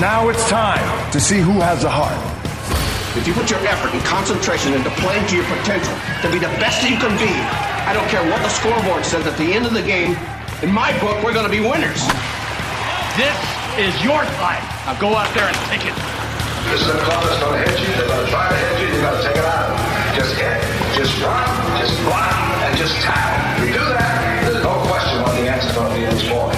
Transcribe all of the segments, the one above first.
Now it's time to see who has the heart. If you put your effort and concentration into playing to your potential, to be the best that you can be, I don't care what the scoreboard says at the end of the game, in my book, we're going to be winners. This is your time. Now go out there and take it. This is a club that's going to hit you. They're going to try to hit you. You're going to take it out. Just hit, just run, just block, and just tackle. If you do that, there's no question what the answer's going to be in this morning.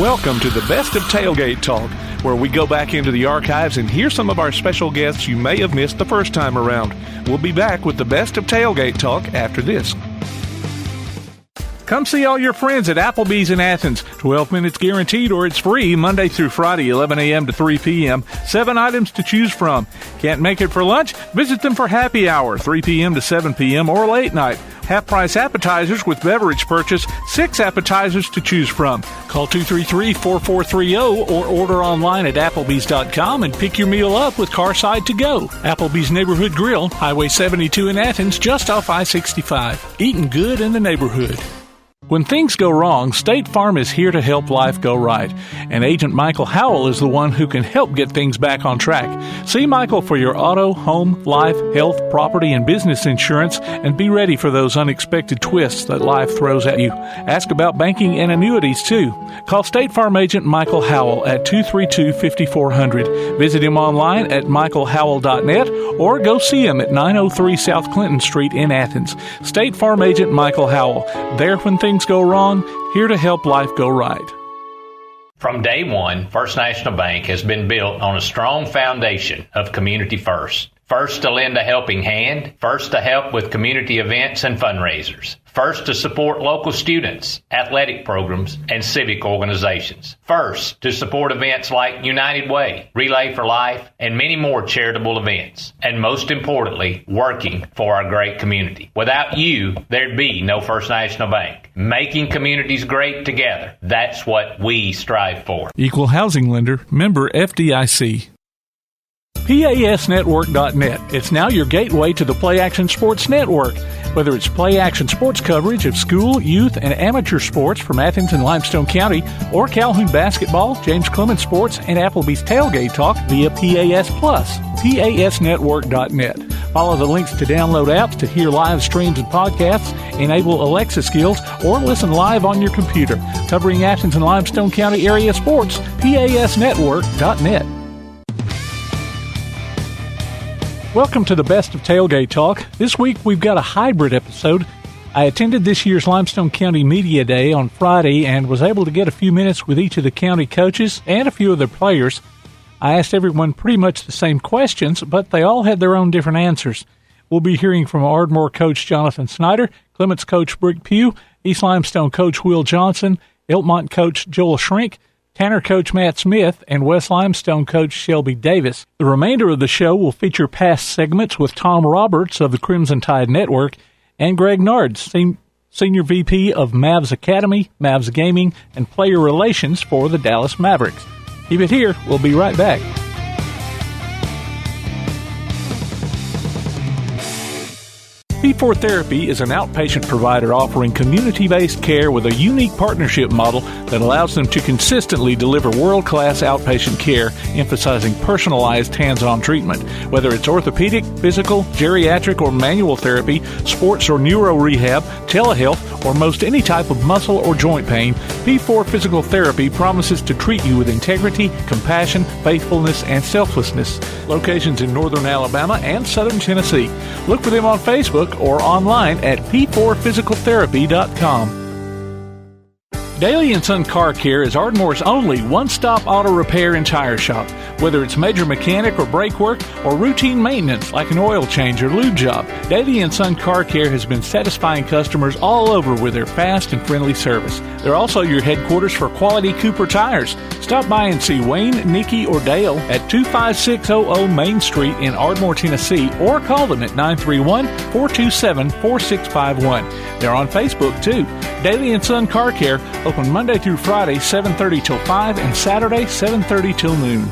Welcome to the Best of Tailgate Talk, where we go back into the archives and hear some of our special guests you may have missed the first time around. We'll be back with the Best of Tailgate Talk after this. Come see all your friends at Applebee's in Athens. 12 minutes guaranteed or it's free Monday through Friday, 11 a.m. to 3 p.m. 7 items to choose from. Can't make it for lunch? Visit them for happy hour, 3 p.m. to 7 p.m. or late night. Half-price appetizers with beverage purchase, 6 appetizers to choose from. Call 233-4430 or order online at Applebee's.com and pick your meal up with Carside to go. Applebee's Neighborhood Grill, Highway 72 in Athens, just off I-65. Eating good in the neighborhood. When things go wrong, State Farm is here to help life go right. And Agent Michael Howell is the one who can help get things back on track. See Michael for your auto, home, life, health, property, and business insurance, and be ready for those unexpected twists that life throws at you. Ask about banking and annuities, too. Call State Farm Agent Michael Howell at 232-5400. Visit him online at michaelhowell.net or go see him at 903 South Clinton Street in Athens. State Farm Agent Michael Howell. There when things go wrong, here to help life go right. From day one, First National Bank has been built on a strong foundation of community first. First to lend a helping hand, first to help with community events and fundraisers, first to support local students, athletic programs, and civic organizations, first to support events like United Way, Relay for Life, and many more charitable events, and most importantly, working for our great community. Without you, there'd be no First National Bank. Making communities great together, that's what we strive for. Equal housing lender, member FDIC. PASnetwork.net. It's now your gateway to the Play Action Sports Network. Whether it's Play Action Sports coverage of school, youth, and amateur sports from Athens and Limestone County, or Calhoun basketball, James Clements sports, and Applebee's Tailgate Talk via PAS Plus. PASnetwork.net. Follow the links to download apps to hear live streams and podcasts, enable Alexa skills, or listen live on your computer. Covering Athens and Limestone County area sports, PASnetwork.net. Welcome to the Best of Tailgate Talk. This week we've got a hybrid episode. I attended this year's Limestone County Media Day on Friday and was able to get a few minutes with each of the county coaches and a few of their players. I asked everyone pretty much the same questions, but they all had their own different answers. We'll be hearing from Ardmore coach Jonathan Snider, Clements coach Pugh, East Limestone coach Will Johnson, Elkmont coach Joel Schrenk, Tanner coach Matt Smith, and West Limestone coach Shelby Davis. The remainder of the show will feature past segments with Tom Roberts of the Crimson Tide Network and Greg Nared, Senior VP of Mavs Academy, Mavs Gaming, and Player Relations for the Dallas Mavericks. Keep it here. We'll be right back. P4 Therapy is an outpatient provider offering community-based care with a unique partnership model that allows them to consistently deliver world-class outpatient care, emphasizing personalized hands-on treatment. Whether it's orthopedic, physical, geriatric, or manual therapy, sports or neuro rehab, telehealth, or most any type of muscle or joint pain, P4 Physical Therapy promises to treat you with integrity, compassion, faithfulness, and selflessness. Locations in northern Alabama and southern Tennessee. Look for them on Facebook or online at p4physicaltherapy.com. Daly & Son Car Care is Ardmore's only one-stop auto repair and tire shop. Whether it's major mechanic or brake work or routine maintenance like an oil change or lube job, Daly & Son Car Care has been satisfying customers all over with their fast and friendly service. They're also your headquarters for quality Cooper tires. Stop by and see Wayne, Nikki, or Dale at 25600 Main Street in Ardmore, Tennessee, or call them at 931-427-4651. They're on Facebook, too. Daly & Son Car Care, open Monday through Friday, 7:30 till 5, and Saturday, 7:30 till noon.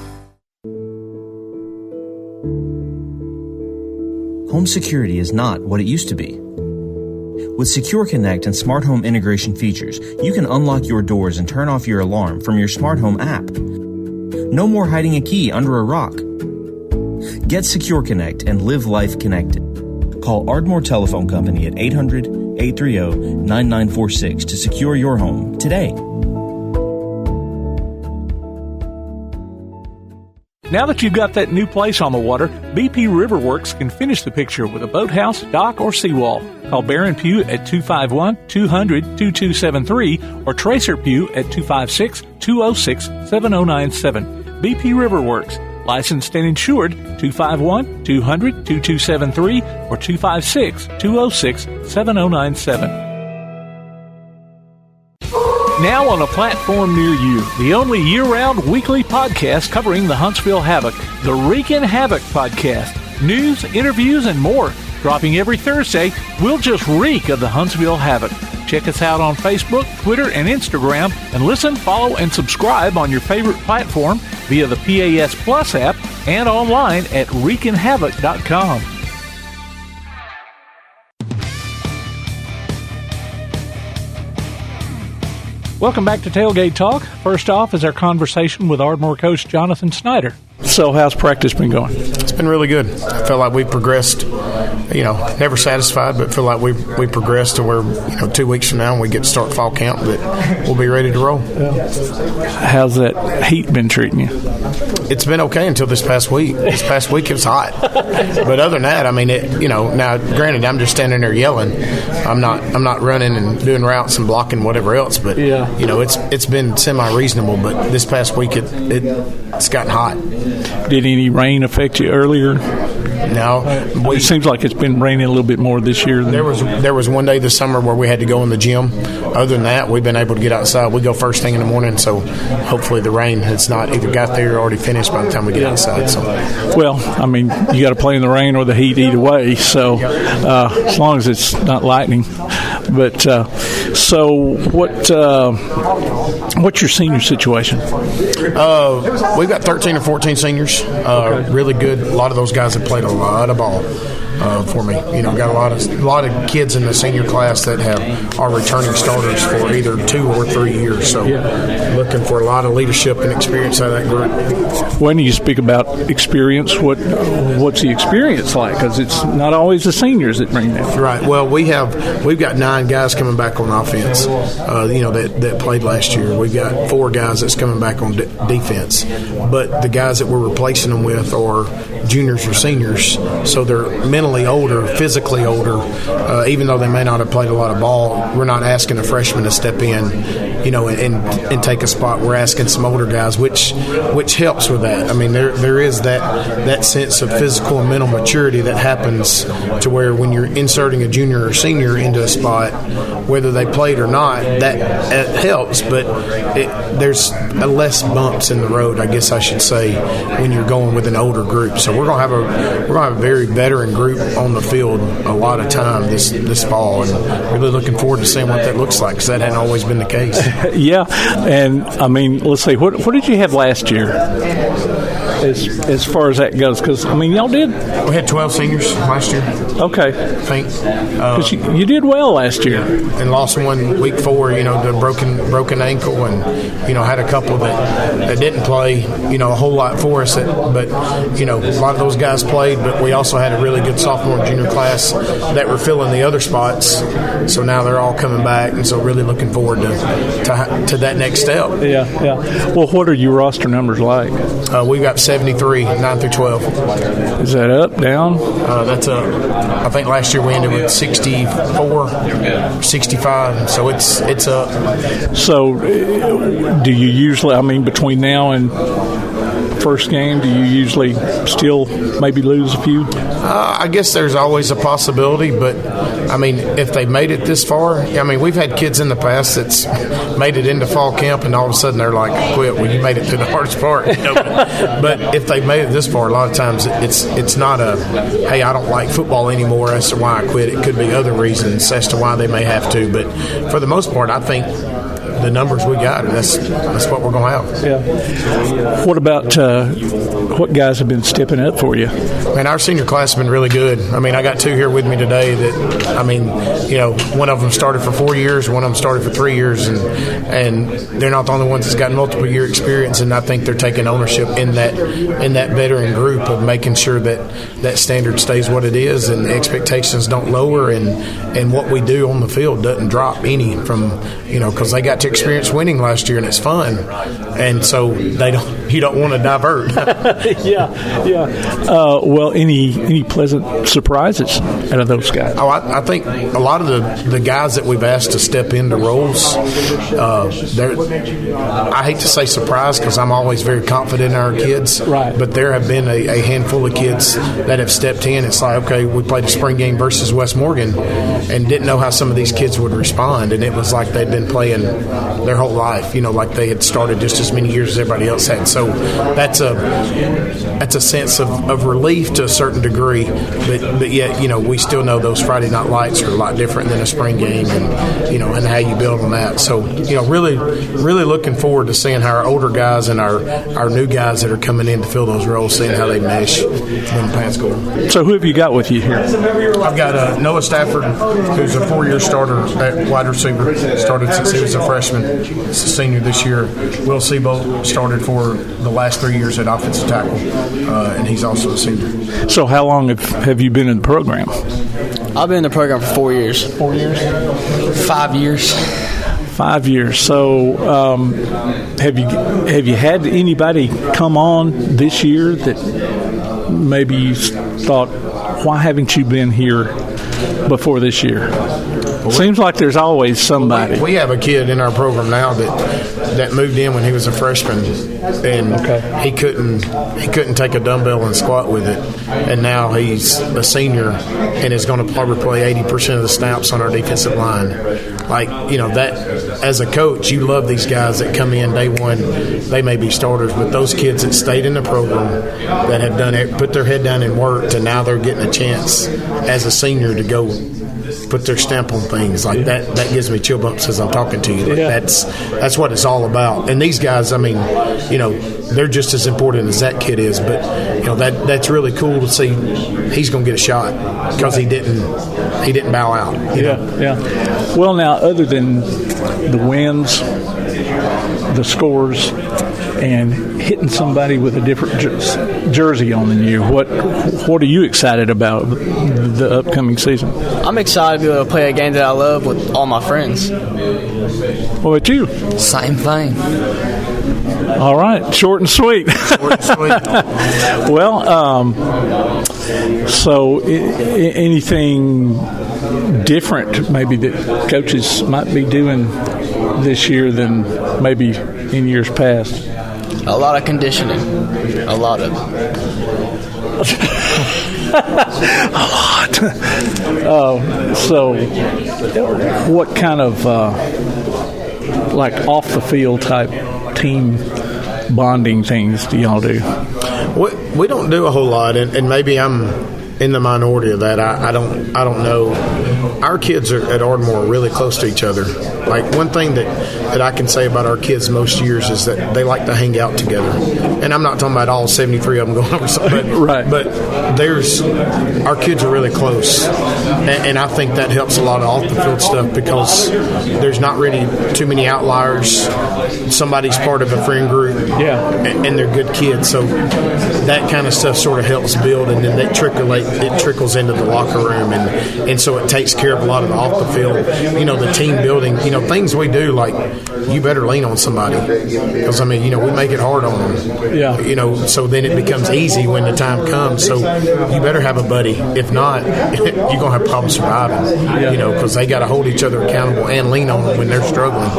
Home security is not what it used to be. With Secure Connect and smart home integration features, you can unlock your doors and turn off your alarm from your smart home app. No more hiding a key under a rock. Get Secure Connect and live life connected. Call Ardmore Telephone Company at 800-830-9946 to secure your home today. Now that you've got that new place on the water, BP Riverworks can finish the picture with a boathouse, dock, or seawall. Call Baron Pugh at 251-200-2273 or Tracer Pugh at 256-206-7097. BP Riverworks, licensed and insured, 251-200-2273 or 256-206-7097. Now on a platform near you, the only year-round weekly podcast covering the Huntsville Havoc, the Wreakin' Havoc Podcast. News, interviews, and more. Dropping every Thursday, we'll just reek of the Huntsville Havoc. Check us out on Facebook, Twitter, and Instagram, and listen, follow, and subscribe on your favorite platform via the PAS Plus app and online at wreakinhavoc.com. Welcome back to Tailgate Talk. First off is our conversation with Ardmore coach Jonathan Snider. So how's practice been going? It's been really good. I feel like we progressed, never satisfied, but feel like we progressed to where, 2 weeks from now when we get to start fall camp that we'll be ready to roll. How's that heat been treating you? It's been okay until this past week. This past week it was hot. But other than that, now granted I'm just standing there yelling. I'm not running and doing routes and blocking whatever else, but it's been semi-reasonable, but this past week it's gotten hot. Did any rain affect you earlier? No. It seems like it's been raining a little bit more this year. There was one day this summer where we had to go in the gym. Other than that, we've been able to get outside. We go first thing in the morning, so hopefully the rain has not either got there or already finished by the time we get outside. So, well, you got to play in the rain or the heat either way, so as long as it's not lightning. But so what's your senior situation? We've got 13 or 14 seniors. Really good. A lot of those guys have played a lot of ball for me. Got a lot of kids in the senior class that are returning starters for either 2 or 3 years. So looking for a lot of leadership and experience out of that group. When you speak about experience, what's the experience like? Because it's not always the seniors that bring that. Right. Well, we've got 9 guys coming back on offense. That played last year. We've got 4 guys that's coming back on defense. But the guys that we're replacing them with are juniors or seniors, so they're mentally older, physically older. Even though they may not have played a lot of ball, we're not asking a freshman to step in, and take a spot. We're asking some older guys, which helps with that. There is that sense of physical and mental maturity that happens to where when you're inserting a junior or senior into a spot, whether they played or not, that helps. But there's less bumps in the road, I guess I should say, when you're going with an older group. So we're gonna have a very veteran group on the field a lot of time this fall, and really looking forward to seeing what that looks like, because that hadn't always been the case. Yeah, and let's see, what did you have last year? As far as that goes, because y'all did. We had 12 seniors last year. Okay, I think. Because you did well last year, and lost one week 4. The broken ankle, and had a couple that didn't play. A whole lot for us. But a lot of those guys played. But we also had a really good sophomore and junior class that were filling the other spots. So now they're all coming back, and so really looking forward to that next step. Yeah. Well, what are your roster numbers like? We've got 73, 9 through 12. Is that up, down? That's up. I think last year we ended with 64, 65, so it's up. So do you usually, between now and first game, do you usually still maybe lose a few? I guess there's always a possibility, but if they've made it this far, we've had kids in the past that's made it into fall camp and all of a sudden they're like, quit. Well, you made it to the hardest part. But if they've made it this far, a lot of times it's not a, hey, I don't like football anymore as to why I quit. It could be other reasons as to why they may have to. But for the most part, I think the numbers we got, that's what we're going to have. Yeah. What about what guys have been stepping up for you? Man, our senior class has been really good. I mean, I got two here with me today that, I mean, one of them started for 4 years, one of them started for 3 years, and they're not the only ones that's got multiple year experience, and I think they're taking ownership in that veteran group of making sure that standard stays what it is and the expectations don't lower and what we do on the field doesn't drop any from, because they got to experience winning last year and it's fun, and so you don't want to divert. Well, any pleasant surprises out of those guys? Oh, I think a lot of the guys that we've asked to step into roles, I hate to say surprise because I'm always very confident in our kids, right? But there have been a handful of kids that have stepped in. It's like, okay, we played a spring game versus West Morgan and didn't know how some of these kids would respond, and it was like they'd been playing their whole life, like they had started just as many years as everybody else had. So that's a sense of relief to a certain degree, but yet we still know those Friday night lights are a lot different than a spring game, and how you build on that. So really looking forward to seeing how our older guys and our new guys that are coming in to fill those roles, seeing how they mesh when the pants go. So who have you got with you here? I've got Noah Stafford, who's a 4-year starter at wide receiver, started since he was a freshman. He's a senior this year. Will Seabolt started for the last 3 years at offensive tackle, and he's also a senior. So how long have you been in the program? I've been in the program for 4 years. 4 years? 5 years. 5 years. So have you had anybody come on this year that maybe you thought, why haven't you been here before this year? Seems like there's always somebody. We have a kid in our program now that moved in when he was a freshman, and he couldn't take a dumbbell and squat with it, and now he's a senior and is going to probably play 80% of the snaps on our defensive line. That as a coach, you love these guys that come in day one. They may be starters, but those kids that stayed in the program, that have done it, put their head down and worked, and now they're getting a chance as a senior to go put their stamp on things like that. That gives me chill bumps as I'm talking to you. That's what it's all about. And these guys, I mean, they're just as important as that kid is. But that's really cool to see. He's going to get a shot because he didn't bow out. Yeah. Well, now other than the wins, the scores, and hitting somebody with a different jersey on than you, what are you excited about the upcoming season? I'm excited to be able to play a game that I love with all my friends. What about you? Same thing. All right, short and sweet. Well, so anything different maybe that coaches might be doing this year than maybe in years past? A lot of conditioning. A lot of a lot. So what kind of off the field type team bonding things do y'all do? We don't do a whole lot, and maybe I'm in the minority of that. I don't know. Our kids at Ardmore are really close to each other. Like, one thing that I can say about our kids most years is that they like to hang out together. And I'm not talking about all 73 of them going over something. Right. But our kids are really close. And I think that helps a lot of off-the-field stuff because there's not really too many outliers. Somebody's part of a friend group. Yeah. And they're good kids. So that kind of stuff sort of helps build, and then it trickles into the locker room. And so it takes care of a lot of the off-the-field, the team building, things we do, like you better lean on somebody because, we make it hard on them. Yeah. So then it becomes easy when the time comes. So you better have a buddy. If not, you're going to have problems surviving, because they got to hold each other accountable and lean on them when they're struggling.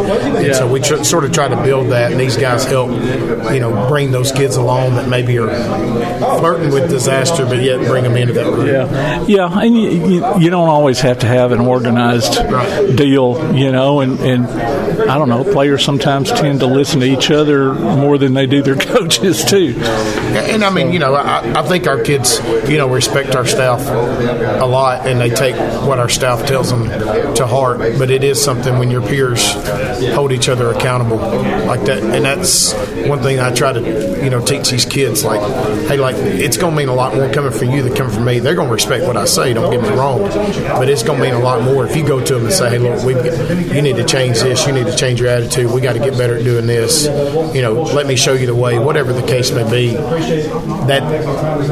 And so we sort of try to build that, and these guys help, bring those kids along that maybe are flirting with disaster, but yet bring them into that room. Yeah, and you don't always have to have an organized deal, you know, and I don't know, players sometimes tend to listen to each other more than they do their coaches too. And I mean, you know, I think our kids, you know, respect our staff a lot, and they take what our staff tells them to heart. But it is something when your peers hold each other accountable like that, and that's one thing I try to, you know, teach these kids. Like, hey, like, it's going to mean a lot more coming from you than coming from me. They're going to respect what I say. Don't get me wrong, but it's going to mean a lot more if you go to them and say, hey, look, you need to change this. You need to change your attitude. We got to get better at doing this. You know, let me show you the way. Whatever the case may be, that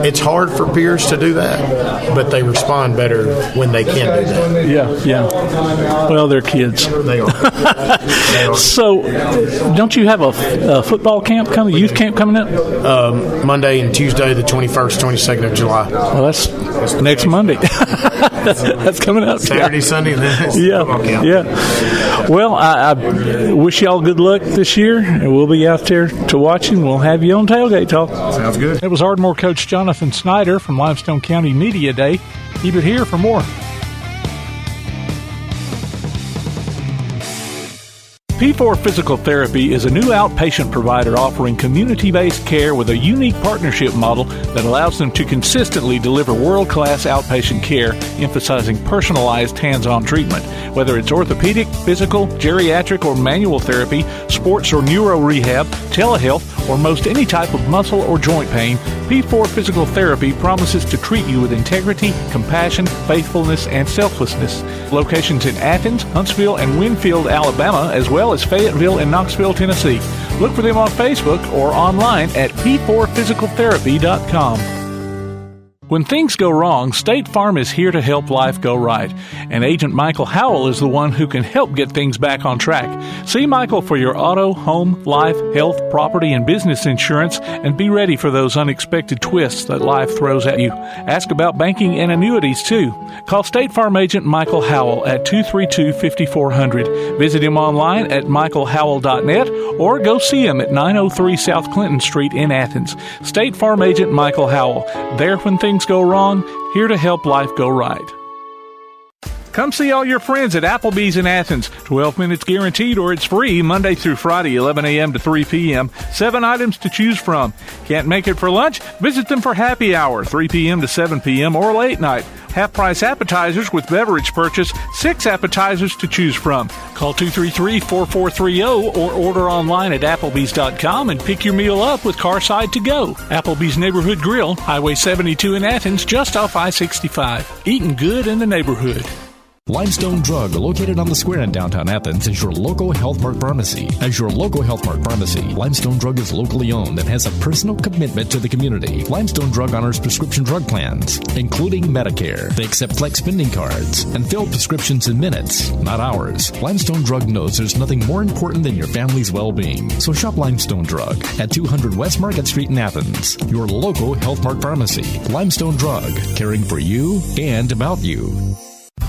it's hard for peers to do that, but they respond better when they can do that. Yeah. Well, they're kids. They are. So, don't you have a football camp coming, youth camp coming up? Monday and Tuesday, the 21st, 22nd of July. Well, that's next Monday. That's coming up. Saturday, Sunday, and then football camp. Yeah. Well, I wish y'all good luck this year, and we'll be out there to watch you. We'll have you on Tailgate Talk. Sounds good. It was Ardmore coach Jonathan Snider from Limestone County Media Day. Keep it here for more. P4 Physical Therapy is a new outpatient provider offering community-based care with a unique partnership model that allows them to consistently deliver world-class outpatient care, emphasizing personalized hands-on treatment. Whether it's orthopedic, physical, geriatric, or manual therapy, sports or neuro rehab, telehealth, or most any type of muscle or joint pain, P4 Physical Therapy promises to treat you with integrity, compassion, faithfulness, and selflessness. Locations in Athens, Huntsville, and Winfield, Alabama, as well as Fayetteville and Knoxville, Tennessee. Look for them on Facebook or online at p4physicaltherapy.com. When things go wrong, State Farm is here to help life go right. And Agent Michael Howell is the one who can help get things back on track. See Michael for your auto, home, life, health, property, and business insurance, and be ready for those unexpected twists that life throws at you. Ask about banking and annuities, too. Call State Farm Agent Michael Howell at 232-5400. Visit him online at michaelhowell.net or go see him at 903 South Clinton Street in Athens. State Farm Agent Michael Howell. There when things go wrong, here to help life go right. Come see all your friends at Applebee's in Athens. 12 minutes guaranteed or it's free Monday through Friday, 11 a.m. to 3 p.m. 7 items to choose from. Can't make it for lunch? Visit them for happy hour, 3 p.m. to 7 p.m. or late night. Half-price appetizers with beverage purchase, 6 appetizers to choose from. Call 233-4430 or order online at Applebee's.com and pick your meal up with Carside to go. Applebee's Neighborhood Grill, Highway 72 in Athens, just off I-65. Eating good in the neighborhood. Limestone Drug, located on the square in downtown Athens, is your local Health Mart pharmacy. As your local Health Mart pharmacy, Limestone Drug is locally owned and has a personal commitment to the community. Limestone Drug honors prescription drug plans, including Medicare. They accept flex spending cards and fill prescriptions in minutes, not hours. Limestone Drug knows there's nothing more important than your family's well-being. So shop Limestone Drug at 200 West Market Street in Athens, your local Health Mart pharmacy. Limestone Drug, caring for you and about you.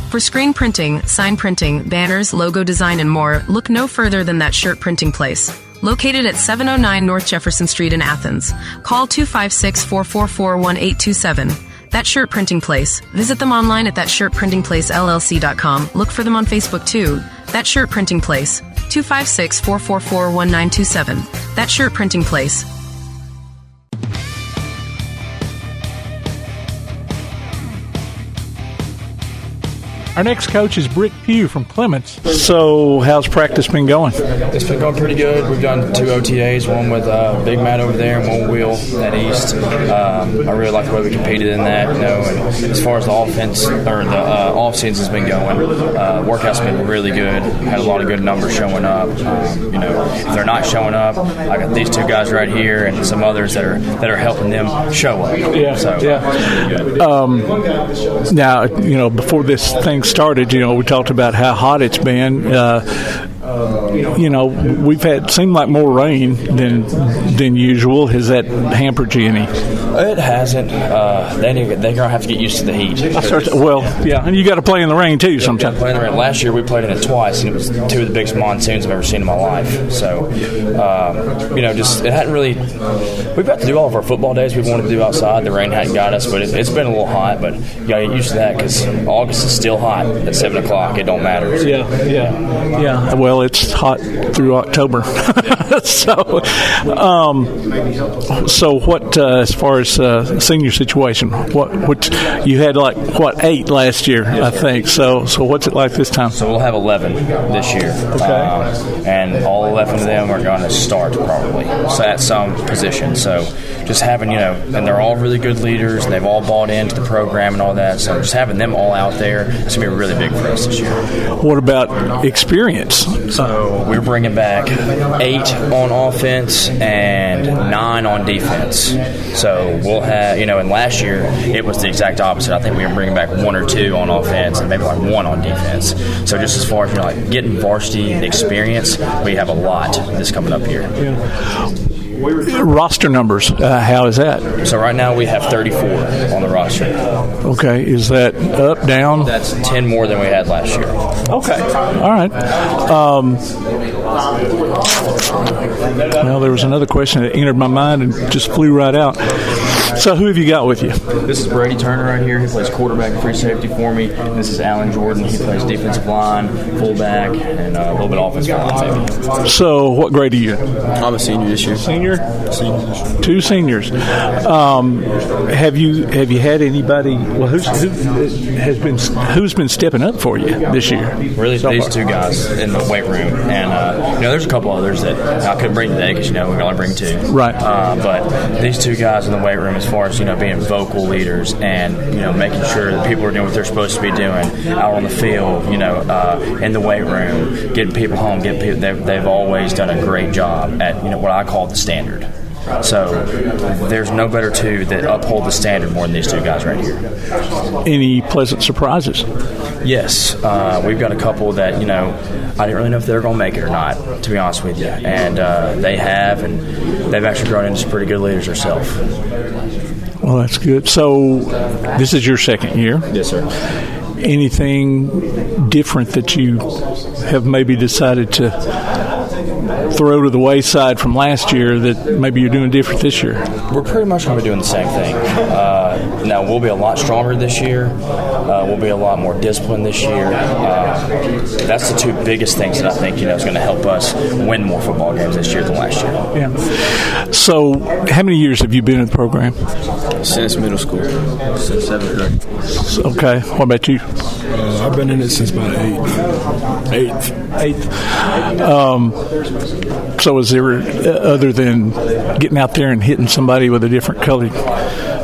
For screen printing, sign printing, banners, logo design, and more, look no further than That Shirt Printing Place. Located at 709 North Jefferson Street in Athens. Call 256-444-1827. That Shirt Printing Place. Visit them online at thatshirtprintingplacellc.com. Look for them on Facebook too. That Shirt Printing Place. 256-444-1927. That Shirt Printing Place. Our next coach is Pugh from Clements. So, how's practice been going? It's been going pretty good. We've done 2 OTAs, one with Big Matt over there and one with Will at East. I really like the way we competed in that, you know. And as far as the offense or the off season has been going, workout's been really good. Had a lot of good numbers showing up. You know, if they're not showing up, I got these 2 guys right here and some others that are helping them show up. Yeah. So, yeah. Now, you know, before this thing started, you know, we talked about how hot it's been. we've seemed like more rain than usual. Has that hampered you any? It hasn't. They're going to have to get used to the heat. And you got to play in the rain too sometimes. Play in the rain. Last year we played in it twice, and it was two of the biggest monsoons I've ever seen in my life. So, it hadn't really. We've got to do all of our football days we wanted to do outside. The rain hadn't got us, but it's been a little hot. But you got to get used to that because August is still hot at 7 o'clock. It don't matter. Yeah. Well, it's hot through October. So what as far as senior situation? What you had 8 last year, I think. So what's it like this time? So we'll have 11 this year. Okay. And all 11 of them are going to start probably. So at some position. So just having and they're all really good leaders, and they've all bought into the program and all that. So just having them all out there, it's going to be really big for us this year. What about experience? So we're bringing back 8 on offense and 9 on defense. So we'll have, and last year it was the exact opposite. I think we were bringing back 1 or 2 on offense and maybe 1 on defense. So just as far as getting varsity experience, we have a lot this coming up here. Yeah. Roster numbers, how is that? So right now we have 34 on the roster. Okay, is that up, down? That's 10 more than we had last year. Okay, all right. Well, there was another question that entered my mind and just flew right out. So who have you got with you? This is Brady Turner right here. He plays quarterback and free safety for me. This is Alan Jordan. He plays defensive line, fullback, and a little bit of offensive line maybe. So what grade are you in? I'm a senior this year. Senior 2 seniors. Have you had anybody? Well, who's been stepping up for you this year? Really, these 2 guys in the weight room, and there's a couple others that I couldn't bring today because we can only bring 2. Right. But these 2 guys in the weight room, as far as being vocal leaders and making sure that people are doing what they're supposed to be doing out on the field, in the weight room, getting people home, they've always done a great job at what I call the standard. So there's no better 2 that uphold the standard more than these 2 guys right here. Any pleasant surprises? Yes, we've got a couple that I didn't really know if they were going to make it or not, to be honest with you, and they have, and they've actually grown into some pretty good leaders themselves. Well, that's good. So this is your second year. Yes, sir. Anything different that you have maybe decided to throw to the wayside from last year that maybe you're doing different this year? We're pretty much going to be doing the same thing. Now, we'll be a lot stronger this year. We'll be a lot more disciplined this year. That's the 2 biggest things that I think is going to help us win more football games this year than last year. Yeah. So how many years have you been in the program? Since middle school, since 7th grade. Okay. What about you? I've been in it since about 8th. So is there, other than getting out there and hitting somebody with a different colored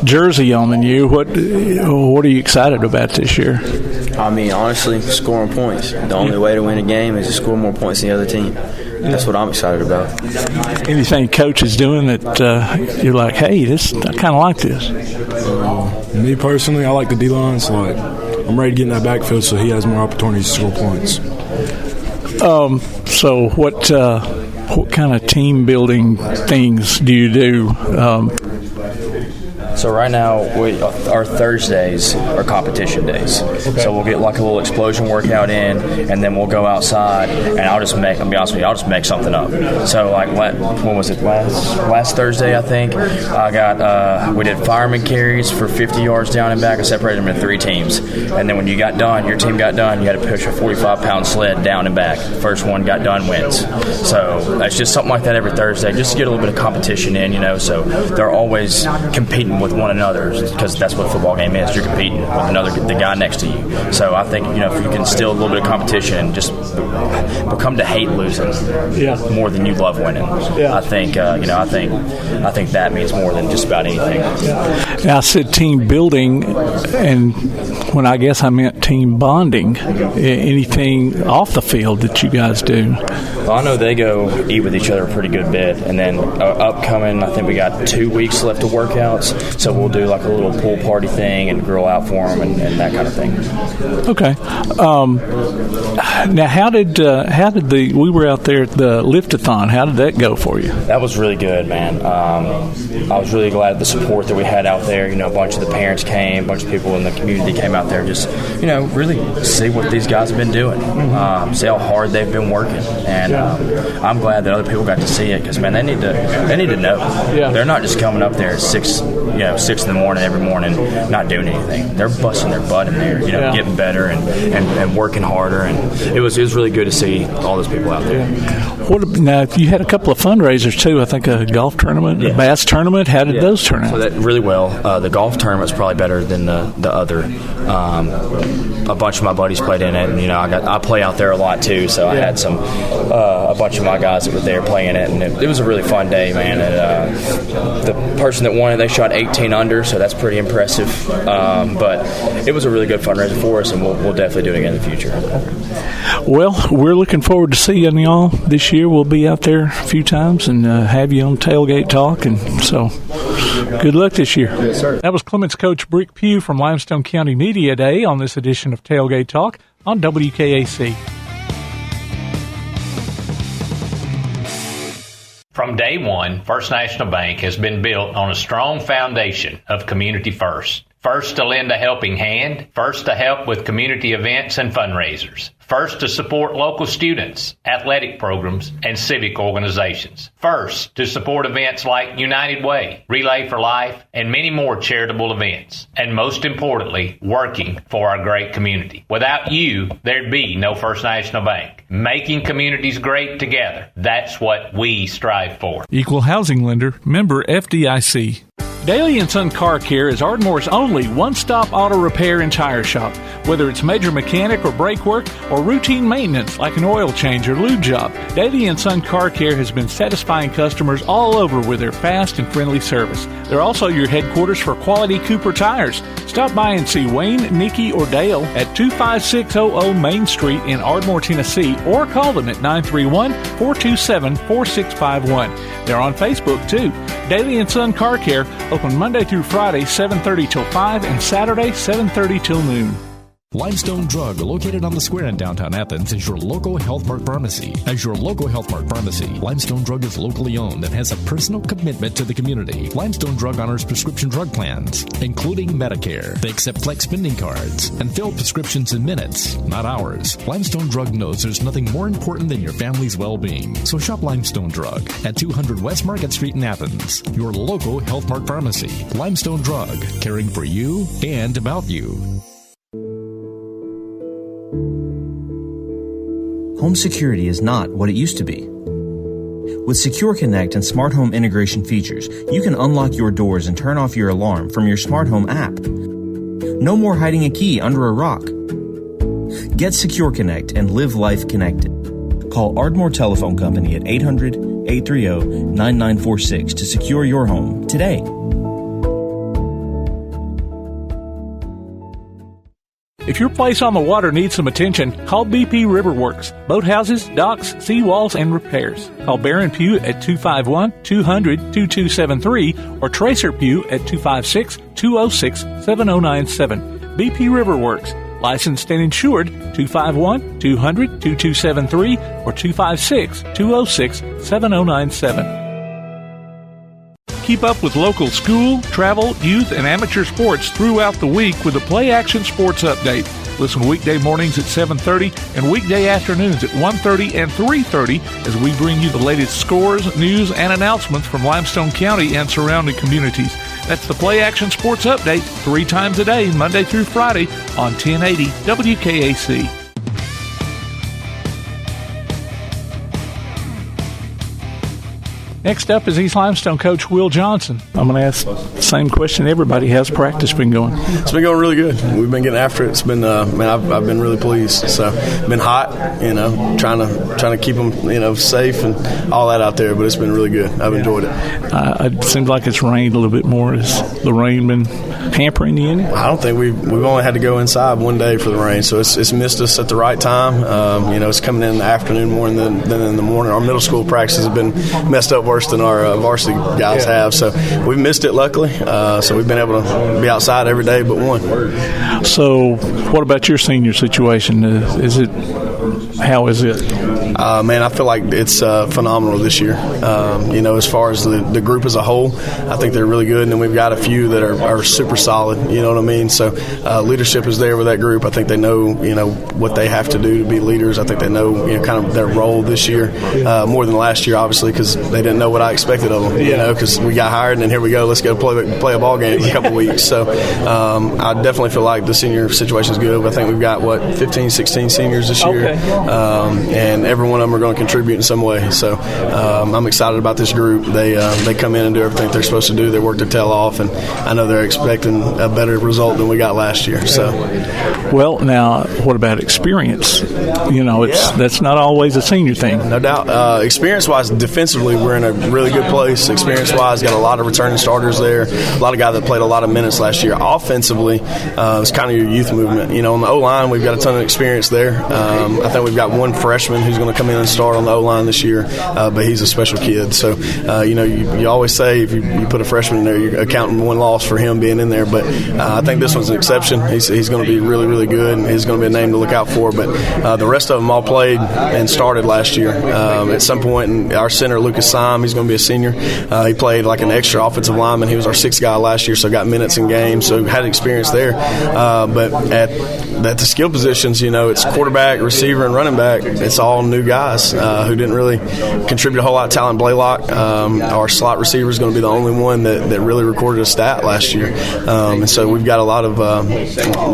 jersey on than you, what are you excited about this year? I mean, honestly, scoring points. The only way to win a game is to score more points than the other team. That's what I'm excited about. Anything coach is doing that you're like, hey, I kind of like this? Me personally, I like the D-line, so I'm ready to get in that backfield so he has more opportunities to score points. So what kind of team building things do you do? So right now, our Thursdays are competition days. Okay. So we'll get a little explosion workout in, and then we'll go outside, and I'll be honest with you, I'll just make something up. So when was it, last Thursday, I think, we did fireman carries for 50 yards down and back. I separated them into 3 teams. And then when your team got done, you had to push a 45-pound sled down and back. First one got done wins. So that's just something like that every Thursday, just to get a little bit of competition in, so they're always competing with one another, because that's what a football game is. You're competing with the guy next to you. So I think if you can instill a little bit of competition and just become to hate losing more than you love winning. I think I think that means more than just about anything. Now, I said team building, and when I guess I meant team bonding. Anything off the field that you guys do? Well, I know they go eat with each other a pretty good bit, and then upcoming, I think we got 2 weeks left of workouts. So we'll do like a little pool party thing and grill out for them and that kind of thing. Okay. Now, how did we were out there at the Lift-a-thon? How did that go for you? That was really good, man. I was really glad of the support that we had out there. A bunch of the parents came, a bunch of people in the community came out there, just really see what these guys have been doing, see how hard they've been working, and I'm glad that other people got to see it because, man, they need to know. Yeah. They're not just coming up there at 6 in the morning every morning, not doing anything. They're busting their butt in there, getting better and working harder, and it was really good to see all those people out there. Now, you had a couple of fundraisers too. I think a golf tournament, a bass tournament. How did those turn out? So that really well. The golf tournament was probably better than the other. A bunch of my buddies played in it, and I play out there a lot too. So I had a bunch of my guys that were there playing it, and it was a really fun day, man. And, the person that won it, they shot 18 under, so that's pretty impressive. But it was a really good fundraiser for us, and we'll definitely do it again in the future. Well, we're looking forward to seeing y'all this year. We'll be out there a few times and have you on Tailgate Talk, and so good luck this year. Yes, sir. That was Clements coach Brick Pugh from Limestone County Media Day on this edition of Tailgate Talk on WKAC. From day one, First National Bank has been built on a strong foundation of community first. First to lend a helping hand, first to help with community events and fundraisers, first to support local students, athletic programs, and civic organizations, first to support events like United Way, Relay for Life, and many more charitable events, and most importantly, working for our great community. Without you, there'd be no First National Bank. Making communities great together, that's what we strive for. Equal housing lender, member FDIC. Daly & Son Car Care is Ardmore's only one-stop auto repair and tire shop. Whether it's major mechanic or brake work or routine maintenance like an oil change or lube job, Daly & Son Car Care has been satisfying customers all over with their fast and friendly service. They're also your headquarters for quality Cooper tires. Stop by and see Wayne, Nikki, or Dale at 25600 Main Street in Ardmore, Tennessee, or call them at 931-427-4651. They're on Facebook, too. Daly & Son Car Care, open Monday through Friday, 7:30 till 5, and Saturday, 7:30 till noon. Limestone Drug, located on the square in downtown Athens, is your local Health Mart pharmacy. As your local Health Mart pharmacy, Limestone Drug is locally owned and has a personal commitment to the community. Limestone Drug honors prescription drug plans, including Medicare. They accept flex spending cards and fill prescriptions in minutes, not hours. Limestone Drug knows there's nothing more important than your family's well-being. So shop Limestone Drug at 200 West Market Street in Athens, your local Health Mart pharmacy. Limestone Drug, caring for you and about you. Home security is not what it used to be. With Secure Connect and smart home integration features, you can unlock your doors and turn off your alarm from your smart home app. No more hiding a key under a rock. Get Secure Connect and live life connected. Call Ardmore Telephone Company at 800-830-9946 to secure your home today. If your place on the water needs some attention, call BP Riverworks. Boathouses, docks, seawalls, and repairs. Call Baron Pugh at 251-200-2273 or Tracer Pugh at 256-206-7097. BP Riverworks. Licensed and insured, 251-200-2273 or 256-206-7097. Keep up with local school, travel, youth, and amateur sports throughout the week with a Play Action Sports Update. Listen weekday mornings at 7:30 and weekday afternoons at 1:30 and 3:30 as we bring you the latest scores, news, and announcements from Limestone County and surrounding communities. That's the Play Action Sports Update 3 times a day, Monday through Friday on 1080 WKAC. Next up is East Limestone coach Will Johnson. I'm going to ask the same question everybody has. Practice been going? It's been going really good. We've been getting after it. It's been, I've been really pleased. So, been hot, trying to keep them, safe and all that out there. But it's been really good. I've enjoyed it. It seems like it's rained a little bit more. Has the rain been hampering you any? I don't think we've only had to go inside one day for the rain, so it's missed us at the right time. It's coming in the afternoon more than in the morning. Our middle school practices have been messed up worse than our varsity guys have. So we've missed it, luckily. So we've been able to be outside every day but one. So what about your senior situation? How is it? Man, I feel like it's phenomenal this year. As far as the group as a whole, I think they're really good, and then we've got a few that are super solid. You know what I mean? So leadership is there with that group. I think they know what they have to do to be leaders. I think they know kind of their role this year more than last year, obviously, because they didn't know what I expected of them. Because we got hired, and then here we go. Let's go play a ball game in a couple weeks. So I definitely feel like the senior situation is good. I think we've got 15, 16 seniors this year. And every one of them are going to contribute in some way. So I'm excited about this group. They come in and do everything they're supposed to do. They work their tail off, and I know they're expecting a better result than we got last year. So, well, now what about experience? That's not always a senior thing. No doubt. Experience-wise, defensively, we're in a really good place. Experience-wise, got a lot of returning starters there. A lot of guys that played a lot of minutes last year. Offensively, it's kind of your youth movement. On the O-line, we've got a ton of experience there. I think we've got one freshman who's going to come in and start on the O-line this year, but he's a special kid. So, you always say if you put a freshman in there, you're accounting one loss for him being in there. But I think this one's an exception. He's going to be really, really good, and he's going to be a name to look out for. But the rest of them all played and started last year. At some point, in our center, Lucas Syme, he's going to be a senior. He played like an extra offensive lineman. He was our sixth guy last year, so got minutes in games, so had experience there. But at the skill positions, it's quarterback, receiver, and running back. It's all new guys who didn't really contribute a whole lot of talent. Blaylock, our slot receiver, is going to be the only one that really recorded a stat last year. And so we've got a lot of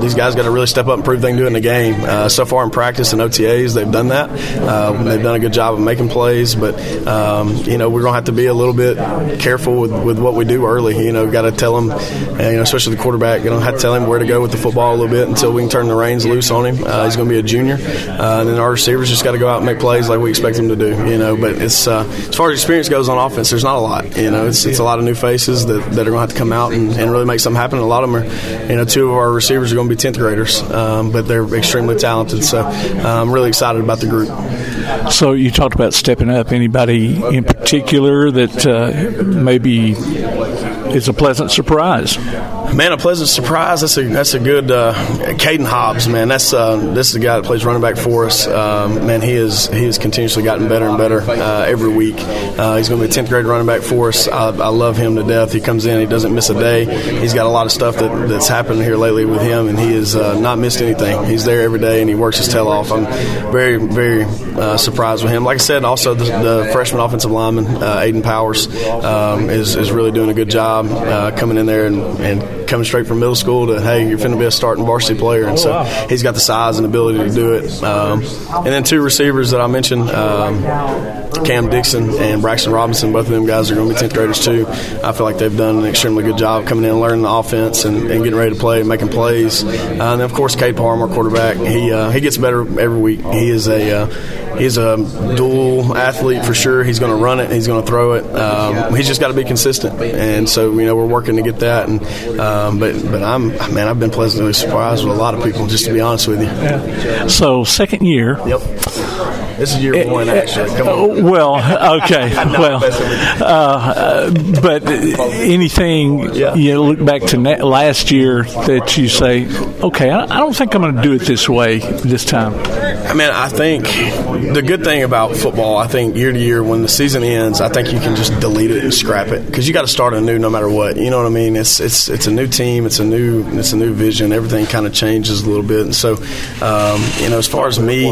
these guys got to really step up and prove they can do it in the game. So far in practice and OTAs, they've done that. They've done a good job of making plays, but we're going to have to be a little bit careful with what we do early. Got to tell them, especially the quarterback, have to tell him where to go with the football a little bit until we can turn the reins loose on him. He's going to be a junior, and then our receivers just got to go out and make plays like we expect them to do. But it's as far as experience goes on offense, there's not a lot. It's a lot of new faces that are going to have to come out and really make something happen. A lot of them are, two of our receivers are going to be 10th graders, but they're extremely talented. So I'm really excited about the group. So you talked about stepping up. Anybody in particular that maybe is a pleasant surprise? Man, a pleasant surprise. That's a good Caden Hobbs, man. This is the guy that plays running back for us. Man, he has continuously gotten better and better every week. He's going to be a 10th grade running back for us. I love him to death. He comes in, he doesn't miss a day. He's got a lot of stuff that's happened here lately with him, and he has not missed anything. He's there every day, and he works his tail off. I'm very, very surprised with him. Like I said, also the freshman offensive lineman, Aiden Powers, is really doing a good job coming in there and coming straight from middle school to, hey, you're finna be a starting varsity player. And so he's got the size and ability to do it. And then two receivers that I mentioned, Cam Dixon and Braxton Robinson, both of them guys are going to be 10th graders too. I feel like they've done an extremely good job coming in and learning the offense and getting ready to play and making plays. And then, of course, Cade Parham, our quarterback, he gets better every week. He's a dual athlete for sure. He's going to run it. He's going to throw it. He's just got to be consistent. And so, we're working to get that. And but I've been pleasantly surprised with a lot of people, just to be honest with you. Yeah. So second year. Yep. This is year one, actually. Come on. Well, okay. But anything you look back to last year that you say, okay, I don't think I'm going to do it this way this time. I think the good thing about football, I think year to year, when the season ends, I think you can just delete it and scrap it because you got to start anew no matter what. You know what I mean? It's a new team, it's a new vision. Everything kind of changes a little bit, and so as far as me,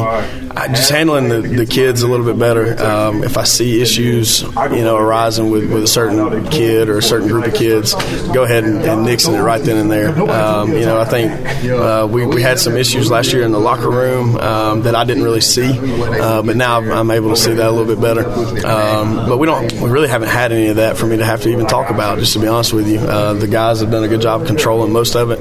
just handling the kids a little bit better. If I see issues, arising with a certain kid or a certain group of kids, go ahead and nixon it right then and there. I think we had some issues last year in the locker room that I didn't really see, but now I'm able to see that a little bit better. But we really haven't had any of that for me to have to even talk about, just to be honest with you. The guys have done a good job controlling most of it.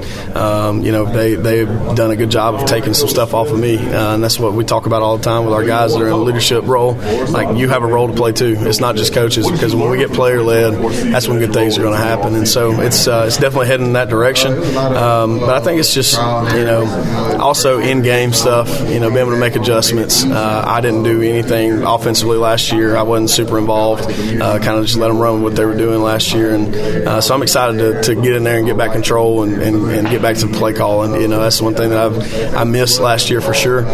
They've done a good job of taking some stuff off of me, and that's what we talk about about all the time with our guys that are in a leadership role. Like, you have a role to play too. It's not just coaches, because when we get player led, that's when good things are going to happen. And so it's definitely heading in that direction. But I think it's just, also in game stuff, being able to make adjustments. I didn't do anything offensively last year. I wasn't super involved. Kind of just let them run what they were doing last year. And so I'm excited to get in there and get back control and get back to play calling. That's one thing that I missed last year for sure.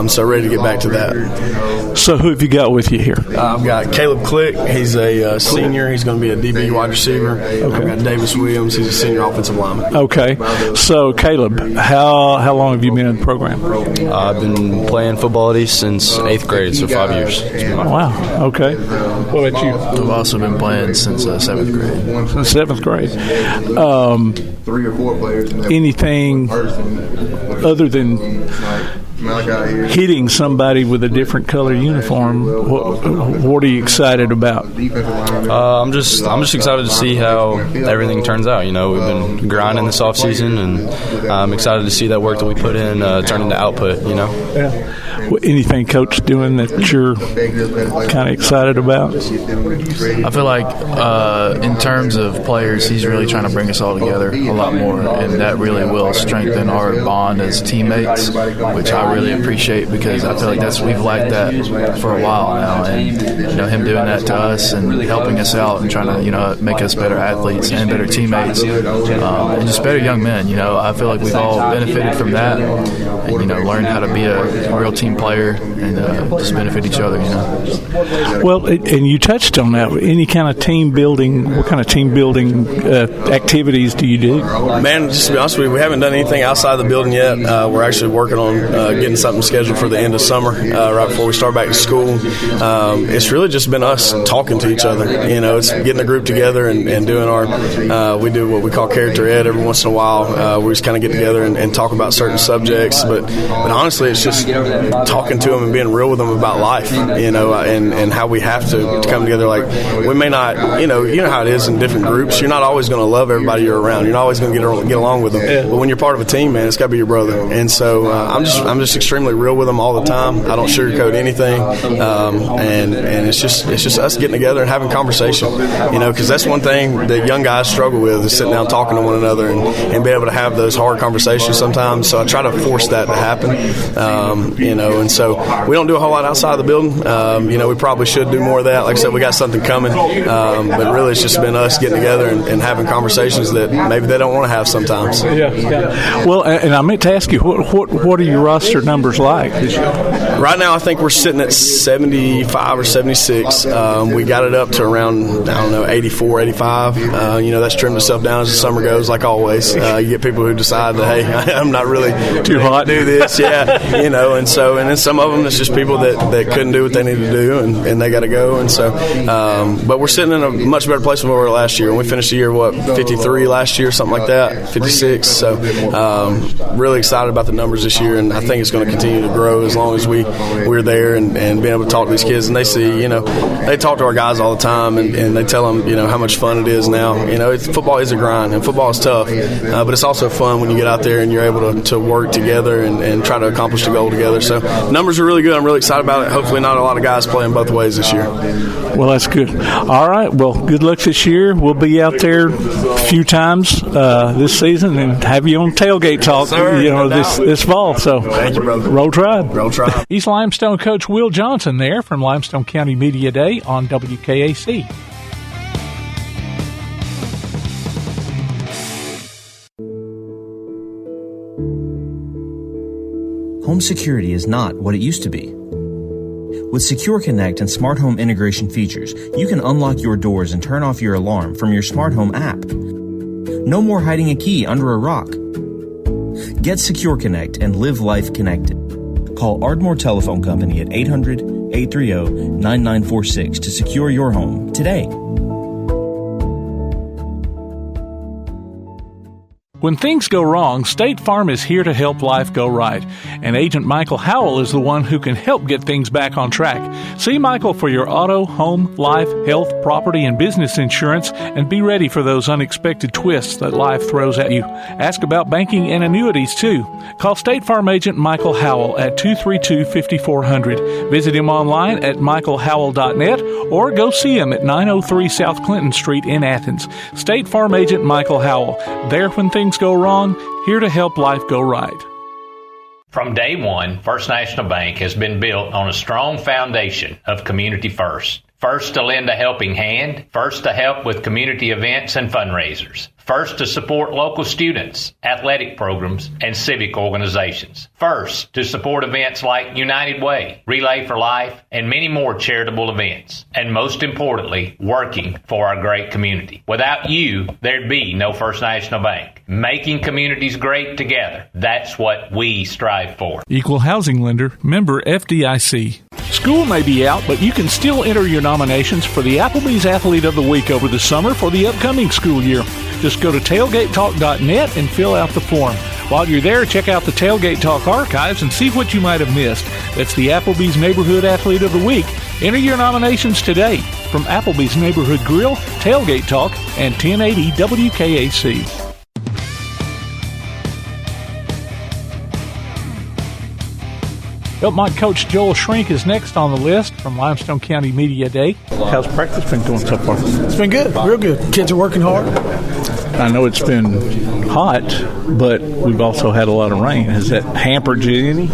So ready to get back to that. So who have you got with you here? I've got Caleb Click. He's a senior. He's going to be a DB wide receiver. Okay. I've got Davis Williams. He's a senior offensive lineman. Okay. So, Caleb, how long have you been in the program? I've been playing football at East since 8th grade, so 5 years. Wow. Okay. What about you? I've also been playing since 7th grade. Since 7th grade. 3 or 4 players. Anything other than hitting somebody with a different color uniform, what are you excited about? I'm just excited to see how everything turns out. We've been grinding this off season, and I'm excited to see that work that we put in turn into output. Yeah. Anything Coach doing that you're kind of excited about? I feel like in terms of players, he's really trying to bring us all together a lot more, and that really will strengthen our bond as teammates, which I really appreciate, because I feel like we've lacked that for a while now, and him doing that to us and helping us out and trying to make us better athletes and better teammates, and just better young men. I feel like we've all benefited from that, and learned how to be a real team player and just benefit each other. Well, and you touched on that. Any kind of team building? What kind of team building activities do you do? Man, just to be honest with you, we haven't done anything outside the building yet. We're actually working on getting something scheduled for the end of summer, right before we start back to school. It's really just been us talking to each other. It's getting a group together and doing we do what we call character ed every once in a while. We just kind of get together and talk about certain subjects. But honestly, it's just talking to them and being real with them about life, and how we have to come together. Like, we may not, you know how it is in different groups. You're not always going to love everybody you're around. You're not always going to get along with them. Yeah. But when you're part of a team, man, it's got to be your brother. And so I'm just extremely real with them all the time. I don't sugarcoat anything, and it's just us getting together and having conversation. Because that's one thing that young guys struggle with, is sitting down talking to one another and be able to have those hard conversations sometimes. So I try to force that to happen. And so we don't do a whole lot outside of the building. We probably should do more of that. Like I said, we got something coming, but really it's just been us getting together and having conversations that maybe they don't want to have sometimes. Yeah. Well, and I meant to ask you, what are your roster numbers like this year? Right now, I think we're sitting at 75 or 76. We got it up to around, 84, 85. That's trimmed itself down as the summer goes, like always. You get people who decide that, hey, I'm not really too hot to do this. Yeah, and then some of them, it's just people that couldn't do what they needed to do, and they got to go. And so, but we're sitting in a much better place than we were last year. And we finished the year, 53 last year, something like that, 56. So, really excited about the numbers this year, and I think it's going to continue to grow as long as we're there and being able to talk to these kids. And they see, they talk to our guys all the time, and they tell them, how much fun it is now. Football is a grind, and football is tough, but it's also fun when you get out there and you're able to work together and try to accomplish the goal together. So numbers are really good. I'm really excited about it. Hopefully not a lot of guys playing both ways this year. Well, that's good. All right. Well, good luck this year. We'll be out there a few times this season and have you on Tailgate Talk, this fall. So thank you, brother. Roll Tribe. Roll Tribe. East Limestone coach Will Johnson there from Limestone County Media Day on WKAC. Home security is not what it used to be. With Secure Connect and smart home integration features, you can unlock your doors and turn off your alarm from your smart home app. No more hiding a key under a rock. Get Secure Connect and live life connected. Call Ardmore Telephone Company at 800-830-9946 to secure your home today. When things go wrong, State Farm is here to help life go right. And Agent Michael Howell is the one who can help get things back on track. See Michael for your auto, home, life, health, property, and business insurance, and be ready for those unexpected twists that life throws at you. Ask about banking and annuities, too. Call State Farm Agent Michael Howell at 232-5400. Visit him online at michaelhowell.net or go see him at 903 South Clinton Street in Athens. State Farm Agent Michael Howell. There when things go wrong, here to help life go right. From day one, First National Bank has been built on a strong foundation of community first. First to lend a helping hand, first to help with community events and fundraisers, first to support local students, athletic programs, and civic organizations, first to support events like United Way, Relay for Life, and many more charitable events, and most importantly, working for our great community. Without you, there'd be no First National Bank. Making communities great together, that's what we strive for. Equal housing lender, member FDIC. School may be out, but you can still enter your nominations for the Applebee's Athlete of the Week over the summer for the upcoming school year. Just go to tailgatetalk.net and fill out the form. While you're there, check out the Tailgate Talk archives and see what you might have missed. That's the Applebee's Neighborhood Athlete of the Week. Enter your nominations today from Applebee's Neighborhood Grill, Tailgate Talk, and 1080 WKAC. Elkmont coach Joel Schrenk is next on the list from Limestone County Media Day. How's practice been going so far? It's been good, real good. Kids are working hard. I know it's been hot, but we've also had a lot of rain. Has that hampered you any?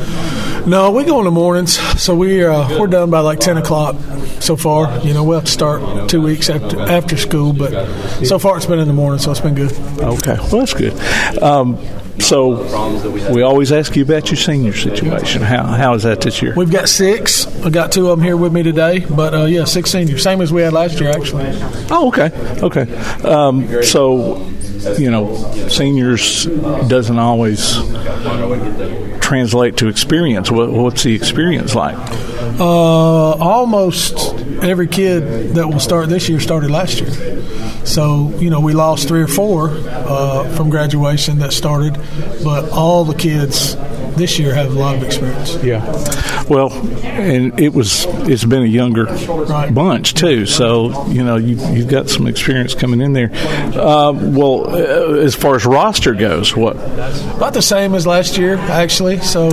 No, we go in the mornings, so we're done by like 10 o'clock so far. You know, we'll have to start 2 weeks after school, but so far it's been in the morning, so it's been good. Okay, well, that's good. So we always ask you about your senior situation. How is that this year? We've got 6. I got 2 of them here with me today, but 6 seniors, same as we had last year, actually. Oh, okay. So, you know, seniors doesn't always translate to experience. What's the experience like? Almost every kid that will start this year started last year. So, you know, we lost 3 or 4 from graduation that started, but all the kids this year have a lot of experience. Yeah. Well, and it's been a younger bunch, too. So, you know, you've got some experience coming in there. As far as roster goes, what? About the same as last year, actually. So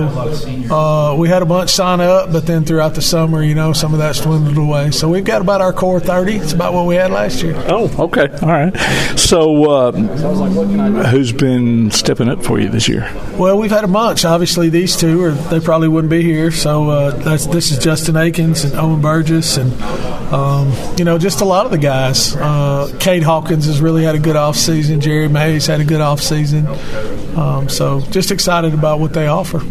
we had a bunch sign up, but then throughout the summer, you know, some of that's dwindled away. So we've got about our core 30. It's about what we had last year. Oh, okay. All right. So who's been stepping up for you this year? Well, we've had a bunch. Obviously, these 2, or they probably wouldn't be here. So this is Justin Akins and Owen Burgess and, you know, just a lot of the guys. Cade Hawkins has really had a good offseason. Jerry Mays had a good offseason. So just excited about what they offer.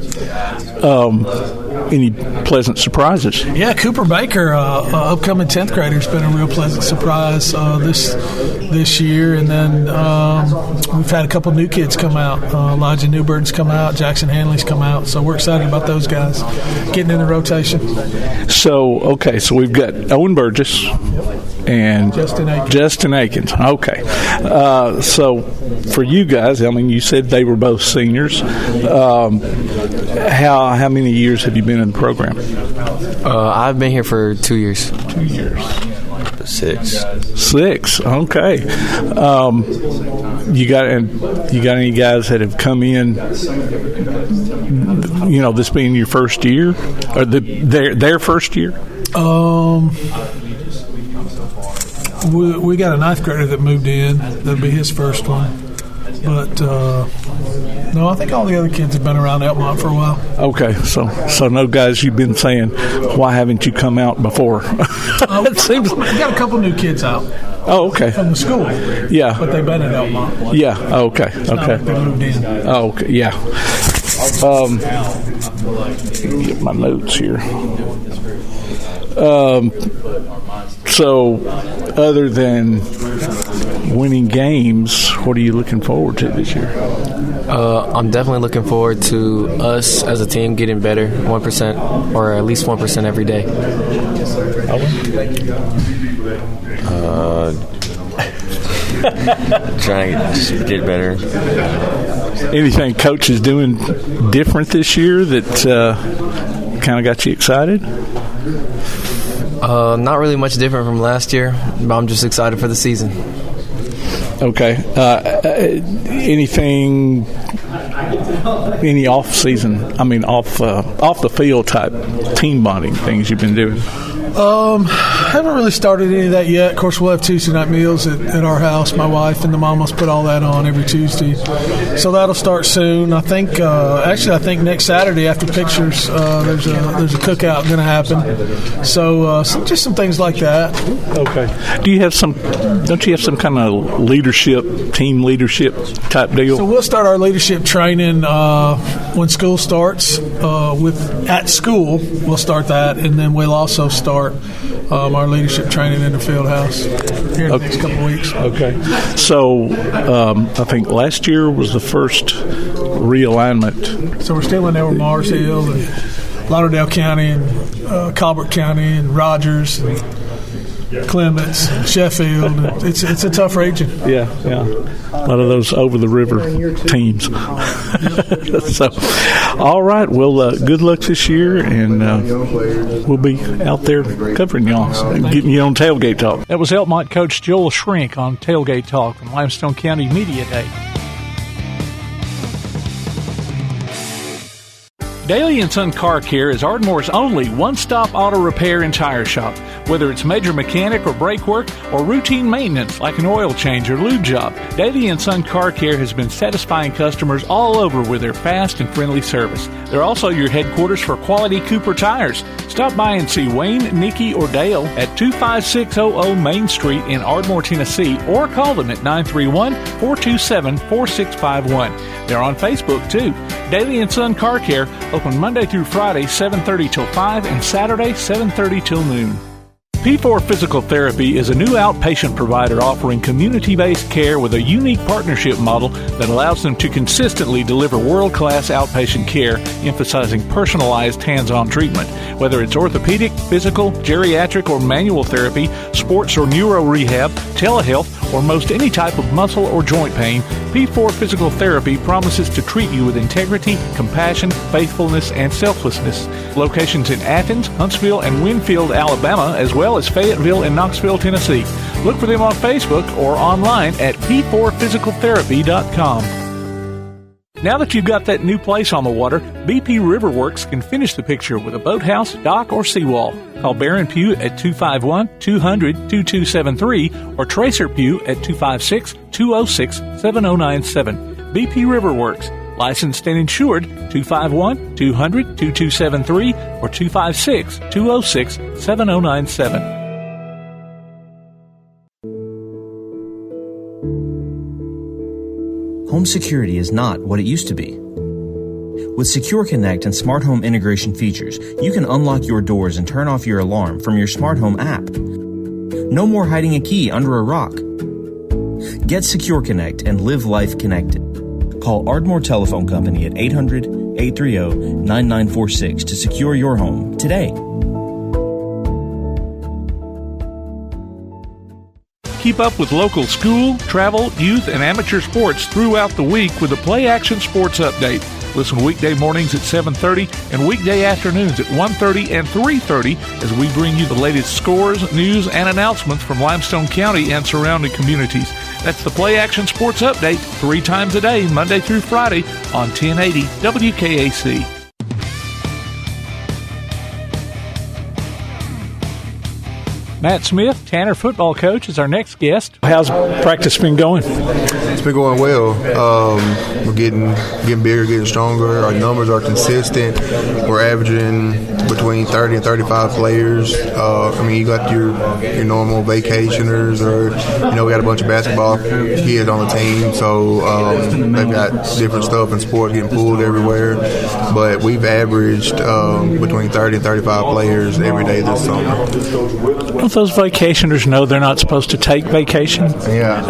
Any pleasant surprises? Yeah, Cooper Baker, upcoming 10th grader, has been a real pleasant surprise this year. And then we've had a couple new kids come out. Elijah Newbird's come out. Jackson Hanley's come out. So we're excited about those guys getting in the rotation. So we've got Owen Burgess and Justin Akins. Okay. So for you guys, I mean, you said they were both seniors. How many years have you been in the program? I've been here for 2 years. 2 years. 6. Okay. You got any guys that have come in? You know, this being your first year, or their first year? We got a 9th grader that moved in. That'll be his first one. But no, I think all the other kids have been around Elkmont for a while. Okay, so no guys you've been saying, why haven't you come out before? It seems we got a couple new kids out. Oh, okay. From the school. Yeah. But they've been at Elkmont. Yeah. Okay. Okay. They moved in. Oh, okay. Yeah. Get my notes here. So, other than winning games, what are you looking forward to this year? I'm definitely looking forward to us as a team getting better 1% or at least 1% every day. trying to just get better. Anything Coach is doing different this year that kind of got you excited? Not really much different from last year, but I'm just excited for the season. Okay. Anything? Any off the field type team bonding things you've been doing? Haven't really started any of that yet. Of course, we'll have Tuesday night meals at our house. My wife and the mamas put all that on every Tuesday, so that'll start soon. I think next Saturday after pictures, there's a cookout going to happen. So just some things like that. Okay. Don't you have some kind of team leadership type deal? So we'll start our leadership training when school starts. At school, we'll start that, and then we'll also start our leadership training in the field house here in the next couple of weeks. Okay. So I think last year was the first realignment. So we're still in Mars Hill and Lauderdale County and Colbert County and Rogers and Clements and Sheffield. It's a tough region. Yeah. A lot of those over the river teams. So, all right. Well, good luck this year, and we'll be out there covering y'all and getting you on Tailgate Talk. That was Elkmont coach Joel Schrenk on Tailgate Talk from Limestone County Media Day. Daly & Son Car Care is Ardmore's only one-stop auto repair and tire shop. Whether it's major mechanic or brake work or routine maintenance like an oil change or lube job, Daly & Son Car Care has been satisfying customers all over with their fast and friendly service. They're also your headquarters for quality Cooper tires. Stop by and see Wayne, Nikki, or Dale at 25600 Main Street in Ardmore, Tennessee, or call them at 931-427-4651. They're on Facebook, too. Daly & Son Car Care, open Monday through Friday, 7:30 till 5, and Saturday, 7:30 till noon. P4 Physical Therapy is a new outpatient provider offering community-based care with a unique partnership model that allows them to consistently deliver world-class outpatient care, emphasizing personalized hands-on treatment. Whether it's orthopedic, physical, geriatric, or manual therapy, sports or neuro rehab, telehealth, or most any type of muscle or joint pain, P4 Physical Therapy promises to treat you with integrity, compassion, faithfulness, and selflessness. Locations in Athens, Huntsville, and Winfield, Alabama, as well as Fayetteville and Knoxville, Tennessee. Look for them on Facebook or online at p4physicaltherapy.com. Now that you've got that new place on the water, BP Riverworks can finish the picture with a boathouse, dock, or seawall. Call Baron Pugh at 251-200-2273 or Tracer Pugh at 256-206-7097. BP Riverworks. Licensed and insured, 251-200-2273 or 256-206-7097. Home security is not what it used to be. With Secure Connect and smart home integration features, you can unlock your doors and turn off your alarm from your smart home app. No more hiding a key under a rock. Get Secure Connect and live life connected. Call Ardmore Telephone Company at 800-830-9946 to secure your home today. Keep up with local school, travel, youth, and amateur sports throughout the week with the Play Action Sports Update. Listen weekday mornings at 7:30 and weekday afternoons at 1:30 and 3:30 as we bring you the latest scores, news, and announcements from Limestone County and surrounding communities. That's the Play Action Sports Update 3 times a day, Monday through Friday on 1080 WKAC. Matt Smith, Tanner football coach, is our next guest. How's practice been going? It's been going well. We're getting bigger, getting stronger. Our numbers are consistent. We're averaging between 30 and 35 players. You got your normal vacationers, or we got a bunch of basketball kids on the team, so they've got different stuff in sports, getting pulled everywhere. But we've averaged between 30 and 35 players every day this summer. those vacationers know they're not supposed to take vacation? Yeah.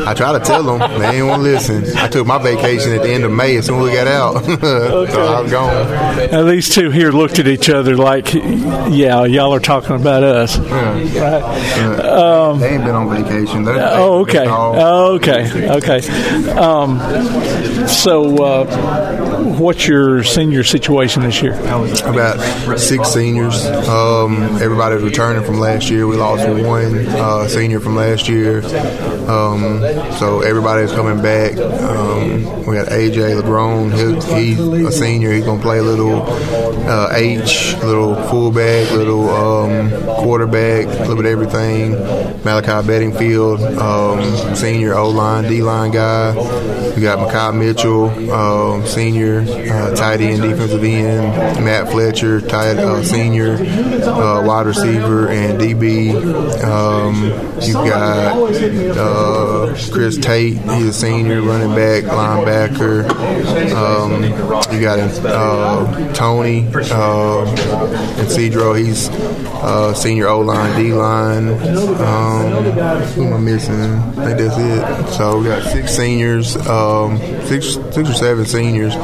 I try to tell them. They ain't want to listen. I took my vacation at the end of May as soon as we got out. So I was gone. Now, these two here looked at each other like, yeah, y'all are talking about us. Yeah. Right? They ain't been on vacation. Okay. So what's your senior situation this year? About 6 seniors. Everybody's returning from last year. We lost one senior from last year. So everybody's coming back. We got AJ LeGrone. He's a senior. He's going to play a little H, little fullback, little quarterback, a little bit of everything. Malachi Bedingfield, senior O-line, D-line guy. We got Makai Mitchell, senior, tight end, defensive end. Matt Fletcher, senior, wide receiver and DB. You've got Chris Tate, he's a senior, running back, linebacker. You got Tony and Cedro, he's senior O-line, D-line. Who am I missing? I think that's it. So we got 6 seniors, 6 or 7 seniors.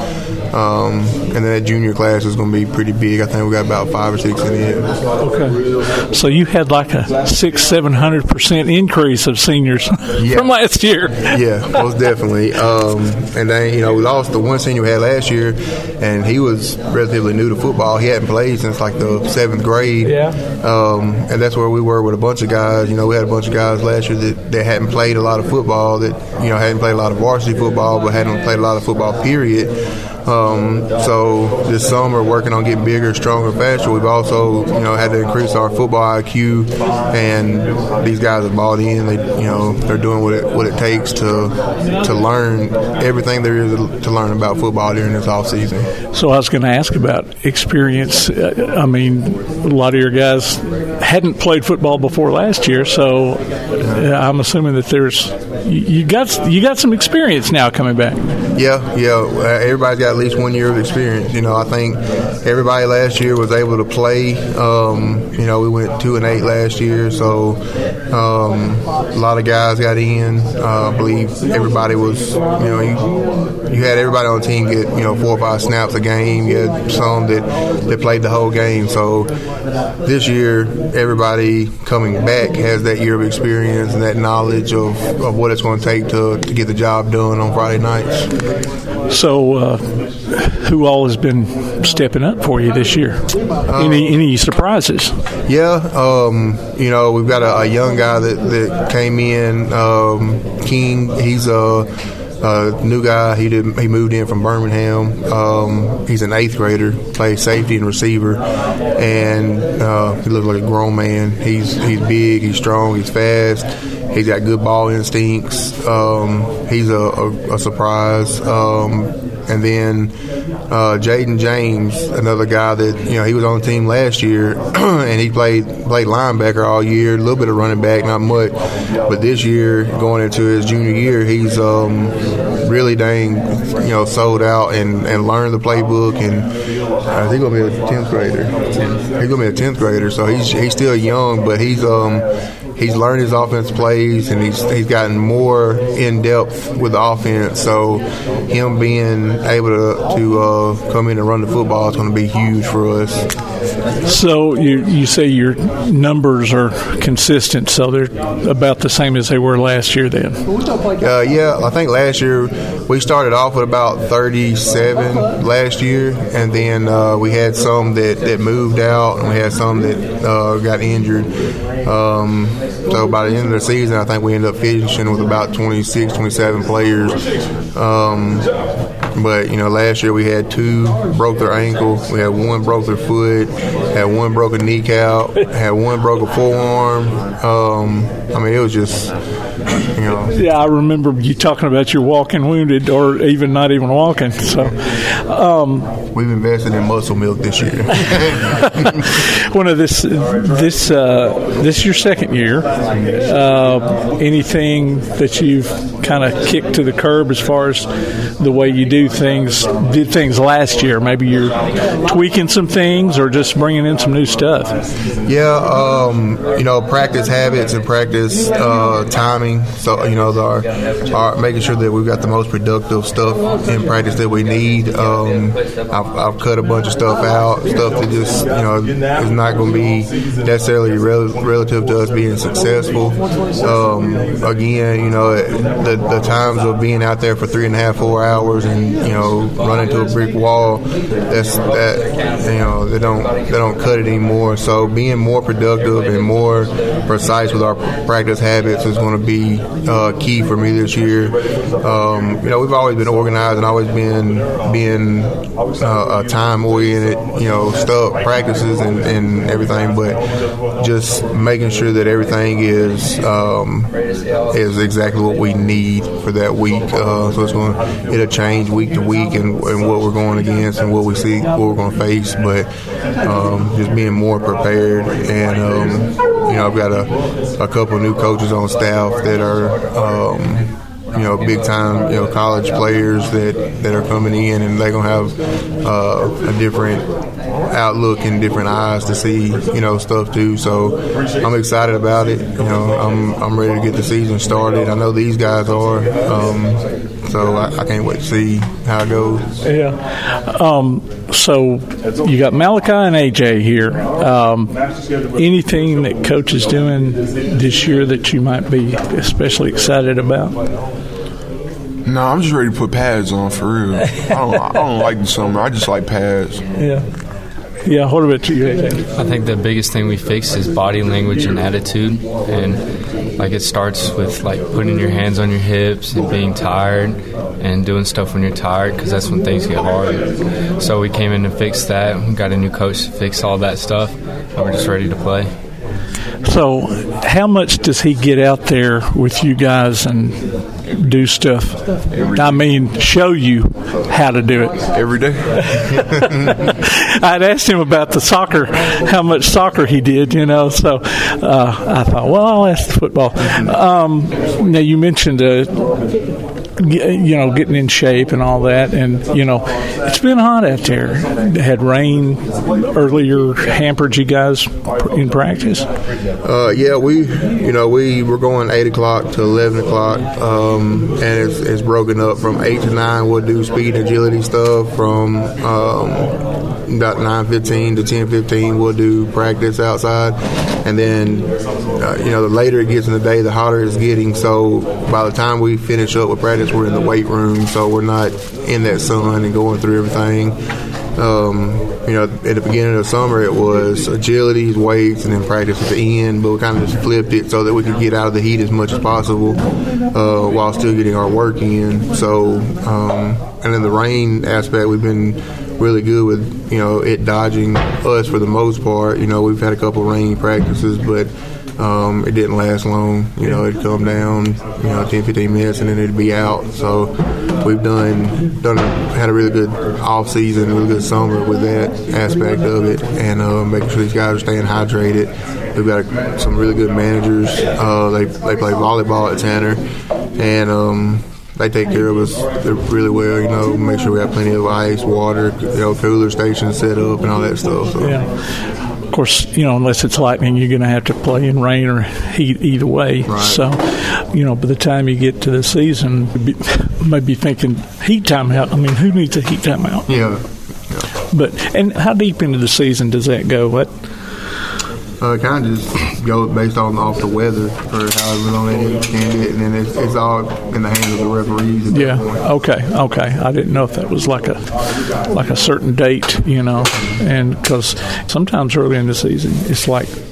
And then that junior class is going to be pretty big. I think we got about 5 or 6 in it. Okay. So you had like a 600-700% increase of seniors from last year. Yeah, most definitely. And then, we lost the one senior we had last year, and he was relatively new to football. He hadn't played since like the 7th grade. Yeah. And that's where we were with a bunch of guys. We had a bunch of guys last year that hadn't played a lot of football, that, hadn't played a lot of varsity football, but hadn't played a lot of football, period. So this summer, working on getting bigger, stronger, faster, we've also, had to increase our football IQ, and these guys have bought in. They, they're doing what it takes to learn everything there is to learn about football during this off season. So I was going to ask about experience. I mean, a lot of your guys hadn't played football before last year, so I'm assuming that you got some experience now coming back. Yeah. Everybody's got at least 1 year of experience. I think everybody last year was able to play. We went 2-8 last year, so a lot of guys got in. I believe everybody was, you had everybody on the team get 4 or 5 snaps a game. You had some that played the whole game. So this year, everybody coming back has that year of experience and that knowledge of what it's going to take to get the job done on Friday nights. So who all has been stepping up for you this year? Any surprises? Yeah, we've got a young guy that came in, King. He's a new guy. He moved in from Birmingham. He's an 8th grader, plays safety and receiver, and he looks like a grown man. He's big, he's strong, he's fast. He's got good ball instincts. He's a surprise. And then Jaden James, another guy that he was on the team last year, and he played linebacker all year, a little bit of running back, not much. But this year, going into his junior year, he's really dang sold out and learned the playbook, and he's going to be a 10th grader. He's going to be a 10th grader, so he's still young, but he's learned his offense plays, and he's gotten more in depth with the offense. So him being able to come in and run the football is going to be huge for us. So you say your numbers are consistent, so they're about the same as they were last year then? Yeah, I think last year we started off with about 37 last year, and then we had some that moved out, and we had some that got injured. So by the end of the season, I think we ended up finishing with about 26, 27 players. But, last year we had 2 broke their ankle. We had 1 broke their foot, had 1 broke a kneecap, had 1 broke a forearm. It was just, Yeah, I remember you talking about your walking wounded, or even not even walking. So, we've invested in muscle milk this year. This is your second year. Anything that you've kind of kicked to the curb as far as the way you do did things last year? Maybe you're tweaking some things or just bringing in some new stuff. Yeah, practice habits and practice timing. So our making sure that we've got the most productive stuff in practice that we need. I've cut a bunch of stuff out, stuff that just is not going to be necessarily relative to us being successful. Again, the times of being out there for 3.5-4 hours and running to a brick wall, they don't cut it anymore. So being more productive and more precise with our practice habits is going to be key for me this year. We've always been organized and always been time oriented, stuff, practices and everything, but just making sure that everything is exactly what we need for that week. So it'll change week to week and what we're going against and what we see, what we're going to face, but just being more prepared. And I've got a couple of new coaches on staff that are big time college players that are coming in, and they're gonna have a different outlook and different eyes to see stuff too. So I'm excited about it. I'm ready to get the season started. I know these guys are. So I can't wait to see how it goes. Yeah. So you got Malachi and AJ here. Anything that Coach is doing this year that you might be especially excited about? No, I'm just ready to put pads on for real. I don't like the summer. I just like pads. Yeah, what about you, AJ? I think the biggest thing we fixed is body language and attitude. And, it starts with, putting your hands on your hips and being tired and doing stuff when you're tired, because that's when things get hard. So we came in and fixed that. We got a new coach to fix all that stuff, and we're just ready to play. So how much does he get out there with you guys and do stuff? Show you how to do it. Every day. I'd asked him about the soccer, how much soccer he did, so I thought, well, I'll ask the football. Now, you mentioned getting in shape and all that, and it's been hot out there. It had rain earlier, hampered you guys in practice. We were going 8 o'clock to 11 o'clock, and it's broken up from 8 to 9. We'll do speed and agility stuff. From about 9:15 to 10:15, we'll do practice outside, and then the later it gets in the day, the hotter it's getting. So by the time we finish up with practice, we're in the weight room, so we're not in that sun and going through everything. At the beginning of the summer, it was agility, weights, and then practice at the end, but we kind of just flipped it so that we could get out of the heat as much as possible while still getting our work in. So, and then the rain aspect, we've been really good with, it dodging us for the most part. We've had a couple of rain practices, but it didn't last long. It'd come down, 10-15 minutes, and then it'd be out. So we've had a really good off season, a really good summer with that aspect of it, and making sure these guys are staying hydrated. We've got some really good managers. They play volleyball at Tanner, and they take care of us really well. Make sure we have plenty of ice, water, cooler stations set up, and all that stuff. So. Yeah. Of course, unless it's lightning, you're going to have to play in rain or heat either way. Right. So, by the time you get to the season, you may be thinking heat timeout. Who needs a heat timeout? Yeah. And how deep into the season does that go? What? Kind of just go based off the weather for however long they can get, and then it's all in the hands of the referees. Yeah. Okay. I didn't know if that was like a certain date, and because sometimes early in the season it's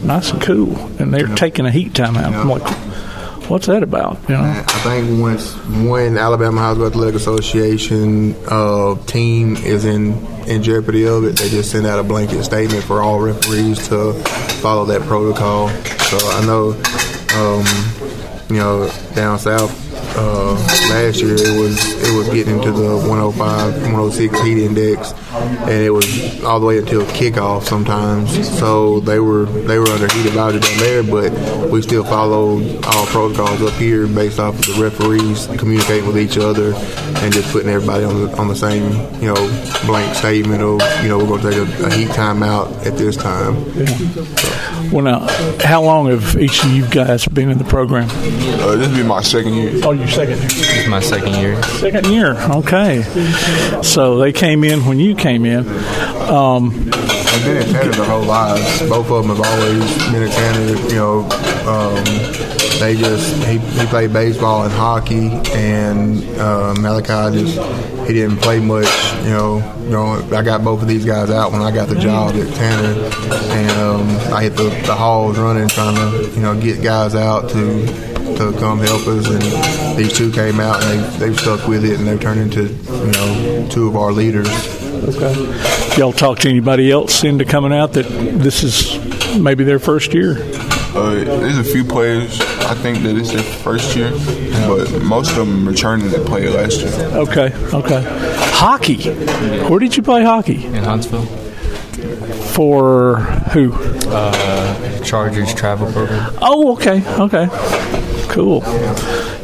nice and cool, and they're taking a heat timeout. I'm like, what's that about? I think when Alabama Hospital Athletic Association team is in jeopardy of it, they just send out a blanket statement for all referees to follow that protocol. So I know, down south, last year it was getting into the 105, 106 heat index, and it was all the way until kickoff sometimes. So they were under heat advisory down there, but we still followed all protocols up here based off of the referees communicating with each other and just putting everybody on the same blank statement of we're going to take a heat timeout at this time. Yeah. So. Well, now, how long have each of you guys been in the program? This will be my second year. Oh, your second year? This is my second year. Second year, okay. So they came in when you came in. They've been at Tanner their whole lives. Both of them have always been at Tanner. He played baseball and hockey, and Malachi he didn't play much. I got both of these guys out when I got the job at Tanner, and I hit the halls running, trying to get guys out to come help us, and these two came out and they've stuck with it, and they've turned into two of our leaders. Okay. Y'all talk to anybody else into coming out that this is maybe their first year? There's a few players I think that it's their first year, but most of them returning that played last year. Okay. Hockey. Where did you play hockey? In Huntsville. For who? Chargers travel program. Oh, okay. Cool.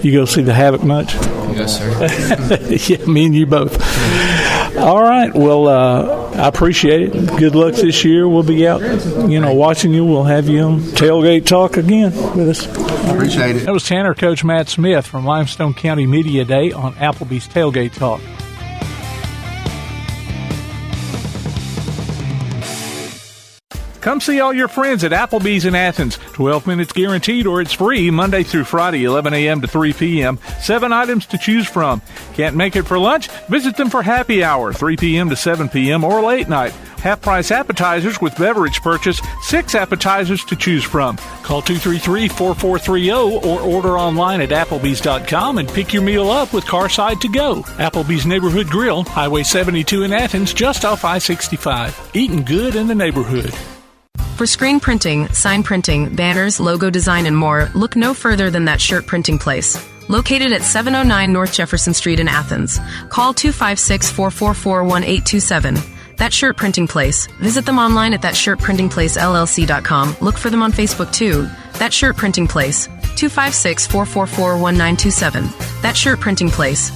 You go see the Havoc much? Yes, sir. Yeah, me and you both. All right. Well, I appreciate it. Good luck this year. We'll be out, watching you. We'll have you on Tailgate Talk again with us. Appreciate it. That was Tanner coach Matt Smith from Limestone County Media Day on Applebee's Tailgate Talk. Come see all your friends at Applebee's in Athens. 12 minutes guaranteed or it's free Monday through Friday, 11 a.m. to 3 p.m. 7 items to choose from. Can't make it for lunch? Visit them for happy hour, 3 p.m. to 7 p.m. or late night. Half-price appetizers with beverage purchase, 6 appetizers to choose from. Call 233-4430 or order online at Applebee's.com and pick your meal up with Carside to go. Applebee's Neighborhood Grill, Highway 72 in Athens, just off I-65. Eating good in the neighborhood. For screen printing, sign printing, banners, logo design, and more, look no further than That Shirt Printing Place. Located at 709 North Jefferson Street in Athens. Call 256-444-1827. That Shirt Printing Place. Visit them online at thatshirtprintingplacellc.com. Look for them on Facebook too. That Shirt Printing Place. 256-444-1927. That Shirt Printing Place.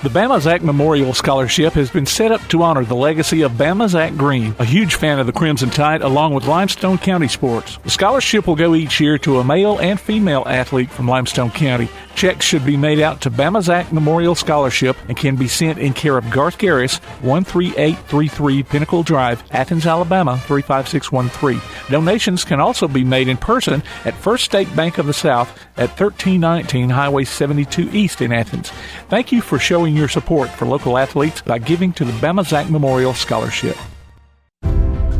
The Bama Zach Memorial Scholarship has been set up to honor the legacy of Bama Zach Green, a huge fan of the Crimson Tide, along with Limestone County sports. The scholarship will go each year to a male and female athlete from Limestone County. Checks should be made out to Bama Zach Memorial Scholarship and can be sent in care of Garth Garris, 13833 Pinnacle Drive, Athens, Alabama, 35613. Donations can also be made in person at First State Bank of the South at 1319 Highway 72 East in Athens. Thank you for showing your support for local athletes by giving to the Bama Zach Memorial Scholarship.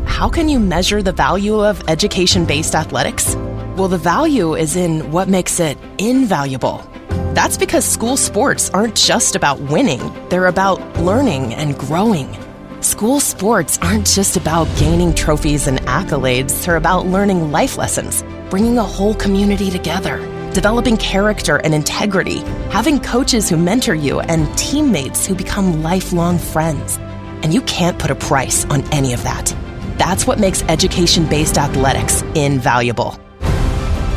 How can you measure the value of education-based athletics? Well, the value is in what makes it invaluable. That's because school sports aren't just about winning. They're about learning and growing. School sports aren't just about gaining trophies and accolades. They're about learning life lessons, bringing a whole community together, developing character and integrity, having coaches who mentor you, and teammates who become lifelong friends. And you can't put a price on any of that. That's what makes education-based athletics invaluable.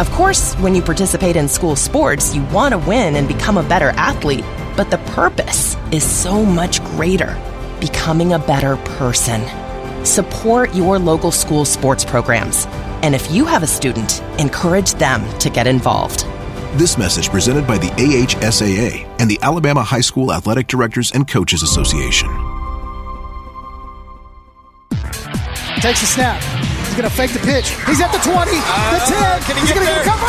Of course, when you participate in school sports, you want to win and become a better athlete, but the purpose is so much greater, becoming a better person. Support your local school sports programs. And if you have a student, encourage them to get involved. This message presented by the AHSAA and the Alabama High School Athletic Directors and Coaches Association. Takes a snap. He's going to fake the pitch. He's at the 20, the 10. He's going to get a cover.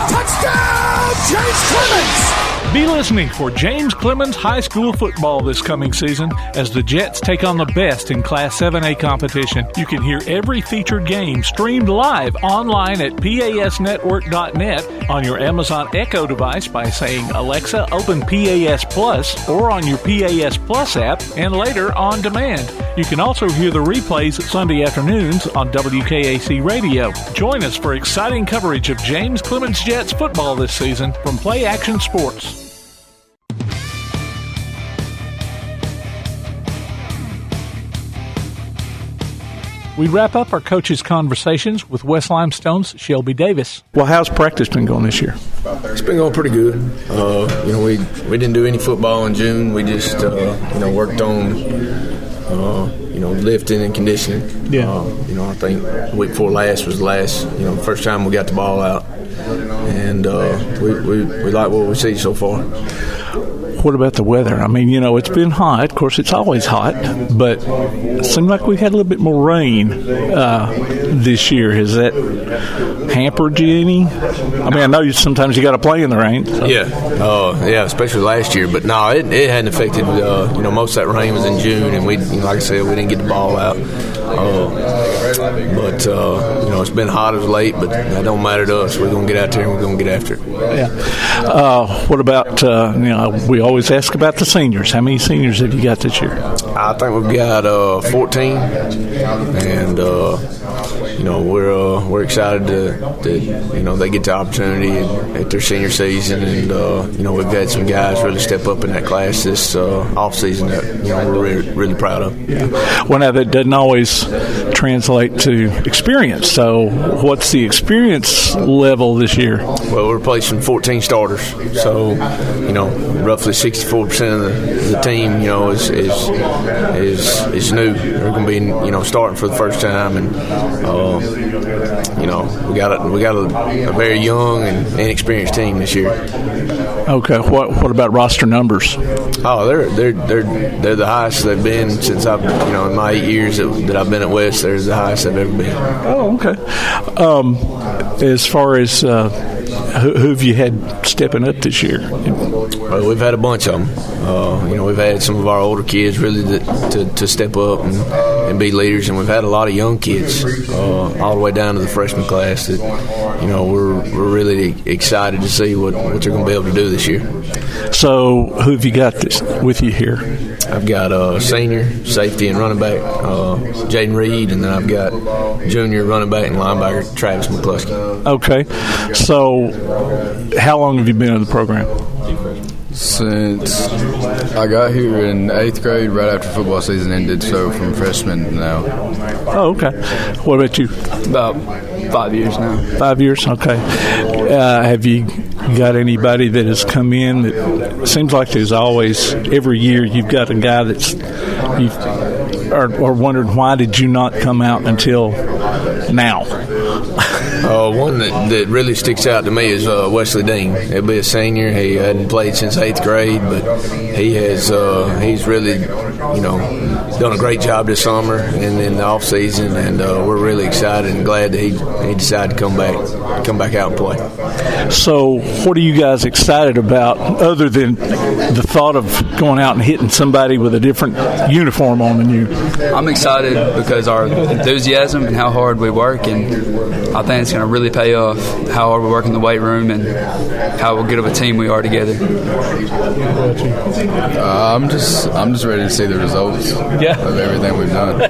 Touchdown, James Clements. Be listening for James Clements High School football this coming season as the Jets take on the best in Class 7A competition. You can hear every featured game streamed live online at PASnetwork.net, on your Amazon Echo device by saying, Alexa, open PAS Plus, or on your PAS Plus app, and later on demand. You can also hear the replays Sunday afternoons on WKAC Radio. Join us for exciting coverage of James Clements Jets football this season from Play Action Sports. We wrap up our coaches' conversations with West Limestone's Shelby Davis. Well, how's practice been going this year? It's been going pretty good. We didn't do any football in June. We just worked on lifting and conditioning. Yeah. I think the week before last was the last first time we got the ball out, and we like what we see so far. What about the weather? I mean, it's been hot. Of course, it's always hot, but it seemed like we had a little bit more rain this year. Has that hampered you any? I mean, I know sometimes you got to play in the rain. So. Yeah, especially last year. But no, it hadn't affected. Most of that rain was in June, and we, like I said, we didn't get the ball out. It's been hot as late, but that don't matter to us. We're going to get out there and we're going to get after it. Yeah. What about, we always ask about the seniors. How many seniors have you got this year? I think we've got 14, and we're excited that they get the opportunity at their senior season, and we've had some guys really step up in that class this off season that we're really proud of. Yeah. Well, now that doesn't always translate to experience. So, what's the experience level this year? Well, we're replacing 14 starters, so roughly 64% of the team is new. They're going to be starting for the first time, and we got a very young and inexperienced team this year. Okay, what about roster numbers? Oh, they're the highest they've been since I've in my 8 years that I've been at West. They're the highest they've ever been. Oh, okay. As far as who have you had stepping up this year? Well, we've had a bunch of them. We've had some of our older kids really to step up and be leaders, and we've had a lot of young kids all the way down to the freshman class that we're really excited to see what they're going to be able to do this year. So who have you got with you here? I've got senior safety and running back Jaden Reed, and then I've got junior running back and linebacker Travis McCluskey. Okay, so how long have you been in the program? Since I got here in 8th grade, right after football season ended, so from freshman now. Oh, okay. What about you? About 5 years now. 5 years, okay. Have you got anybody that has come in that seems like there's always, every year you've got a guy that's, you are wondering why did you not come out until now? One that really sticks out to me is Wesley Dean. He'll be a senior. He hadn't played since 8th grade, but he's really done a great job this summer and in the off season, and we're really excited and glad that he decided to come back out and play. So what are you guys excited about other than the thought of going out and hitting somebody with a different uniform on than you? I'm excited because our enthusiasm and how hard we work, and I think it's going to really pay off how hard we work in the weight room and how good of a team we are together. I'm just ready to see the results of everything we've done.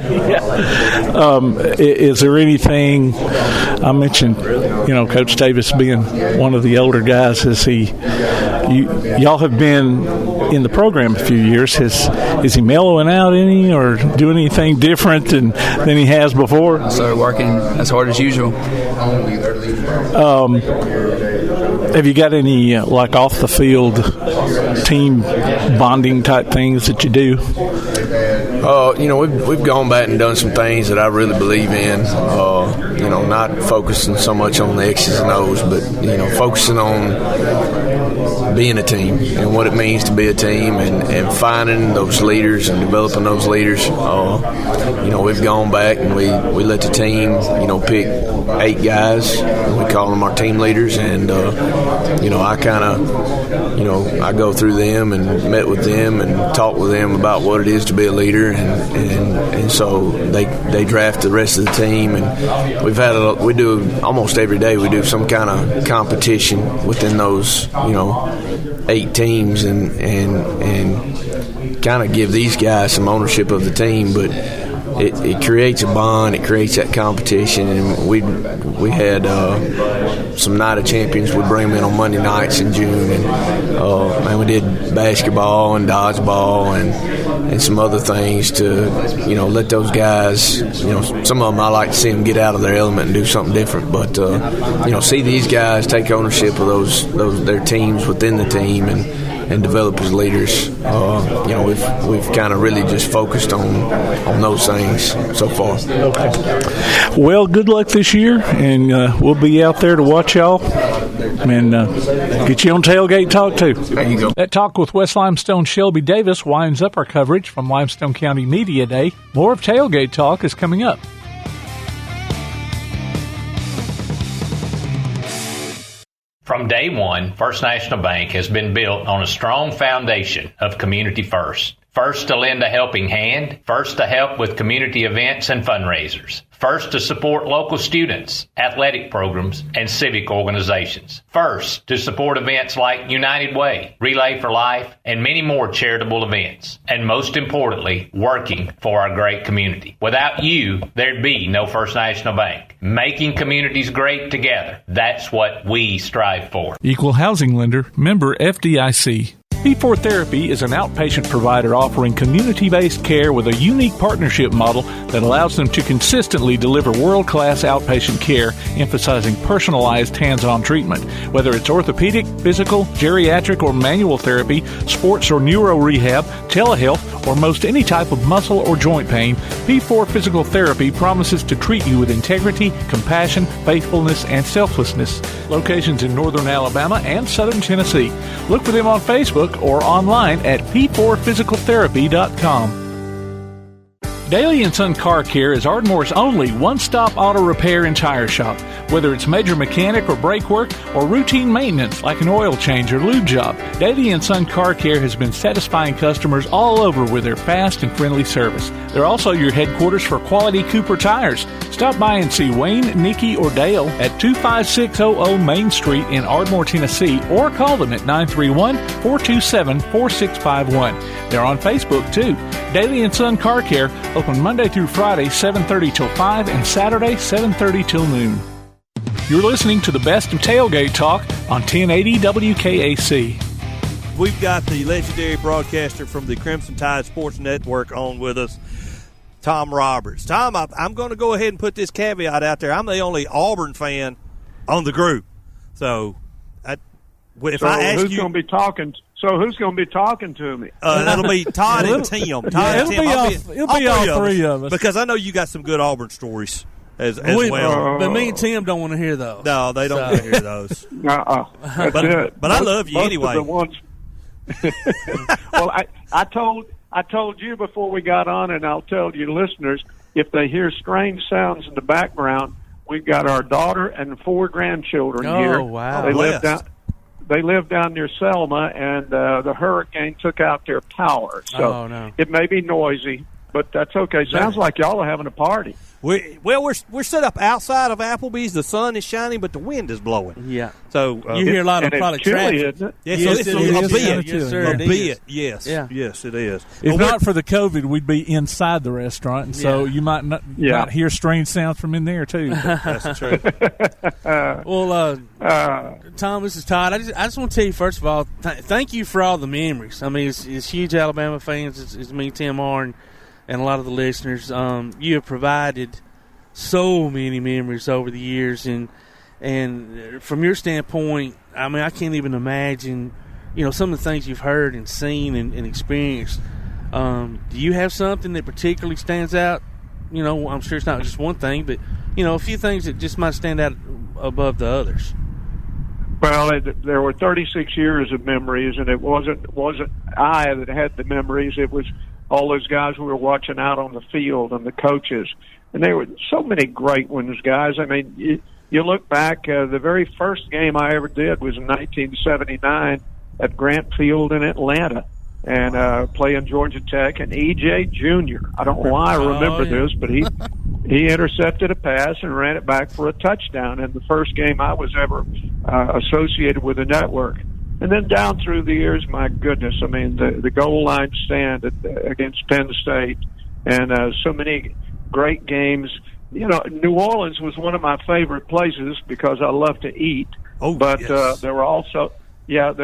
Is there anything, I mentioned, Coach Davis being one of the older guys, y'all have been in the program a few years. Is he mellowing out any or doing anything different than he has before? So working as hard as usual. Have you got any off the field team bonding type things that you do? We've gone back and done some things that I really believe in. Not focusing so much on the X's and O's, but focusing on being a team and what it means to be a team, and finding those leaders and developing those leaders. We've gone back and we let the team, pick 8 guys, and we call them our team leaders, and I kind of, I go through them and met with them and talk with them about what it is to be a leader, and so they draft the rest of the team, and we do almost every day we do some kind of competition within those 8 teams, and kind of give these guys some ownership of the team, but it creates a bond, it creates that competition, and we had some night of champions. We bring them in on Monday nights in June, and we did basketball and dodgeball and some other things to let those guys, some of them I like to see them get out of their element and do something different, but see these guys take ownership of their teams within the team and develop as leaders. We've kind of really just focused on those things so far. Okay. Well, good luck this year, and we'll be out there to watch y'all and get you on Tailgate Talk too. There you go. That talk with West Limestone Shelby Davis winds up our coverage from Limestone County Media Day. More of Tailgate Talk is coming up. From day one, First National Bank has been built on a strong foundation of community first. First to lend a helping hand, first to help with community events and fundraisers, first to support local students, athletic programs, and civic organizations, first to support events like United Way, Relay for Life, and many more charitable events, and most importantly, working for our great community. Without you, there'd be no First National Bank. Making communities great together, that's what we strive for. Equal housing lender, member FDIC. P4 Therapy is an outpatient provider offering community-based care with a unique partnership model that allows them to consistently deliver world-class outpatient care, emphasizing personalized hands-on treatment. Whether it's orthopedic, physical, geriatric, or manual therapy, sports or neuro rehab, telehealth, or most any type of muscle or joint pain, P4 Physical Therapy promises to treat you with integrity, compassion, faithfulness, and selflessness. Locations in northern Alabama and southern Tennessee. Look for them on Facebook or online at p4physicaltherapy.com. Daly & Son Car Care is Ardmore's only one-stop auto repair and tire shop. Whether it's major mechanic or brake work or routine maintenance like an oil change or lube job, Daly & Son Car Care has been satisfying customers all over with their fast and friendly service. They're also your headquarters for quality Cooper tires. Stop by and see Wayne, Nikki, or Dale at 25600 Main Street in Ardmore, Tennessee, or call them at 931-427-4651. They're on Facebook, too. Daly & Son Car Care, open Monday through Friday, 7:30 till 5, and Saturday, 7:30 till noon. You're listening to the best of Tailgate Talk on 1080 WKAC. We've got the legendary broadcaster from the Crimson Tide Sports Network on with us, Tom Roberts. Tom, I'm going to go ahead and put this caveat out there. I'm the only Auburn fan on the group. So, who's going to be talking? So who's going to be talking to me? It'll be Todd and Tim. It'll be all three of us. Because I know you got some good Auburn stories as well. But me and Tim don't want to hear those. No, they don't want to hear those. That's it. But I love you anyway. Well, I told you before we got on, and I'll tell you listeners, if they hear strange sounds in the background, we've got our daughter and 4 grandchildren here. Oh, wow. They live down near Selma, and the hurricane took out their power. So it may be noisy, but that's okay. Sounds like y'all are having a party. We're set up outside of Applebee's. The sun is shining, but the wind is blowing. Yeah. So you hear a lot of probably traffic. Isn't it? Yes, yes, it's it a is. bit. Yes, sir, a bit. Yes. Yeah. Yes, it is. If not for the COVID, we'd be inside the restaurant, and so you might not hear strange sounds from in there too. That's true. Well, Tom, this is Todd. I just want to tell you first of all, thank you for all the memories. I mean, it's huge Alabama fans. It's me, Tim R, and a lot of the listeners. You have provided so many memories over the years, and from your standpoint, I mean, I can't even imagine, some of the things you've heard and seen and experienced Do you have something that particularly stands out? I'm sure it's not just one thing, but a few things that just might stand out above the others. Well, there were 36 years of memories, and it wasn't I that had the memories. It was all those guys who were watching out on the field and the coaches. And there were so many great ones, guys. I mean, you look back, the very first game I ever did was in 1979 at Grant Field in Atlanta, and playing Georgia Tech, and E.J. Jr. I don't know why I remember this, but he intercepted a pass and ran it back for a touchdown in the first game I was ever associated with the network. And then down through the years, my goodness, I mean, the goal line stand against Penn State, and so many great games. New Orleans was one of my favorite places because I love to eat. But yes. There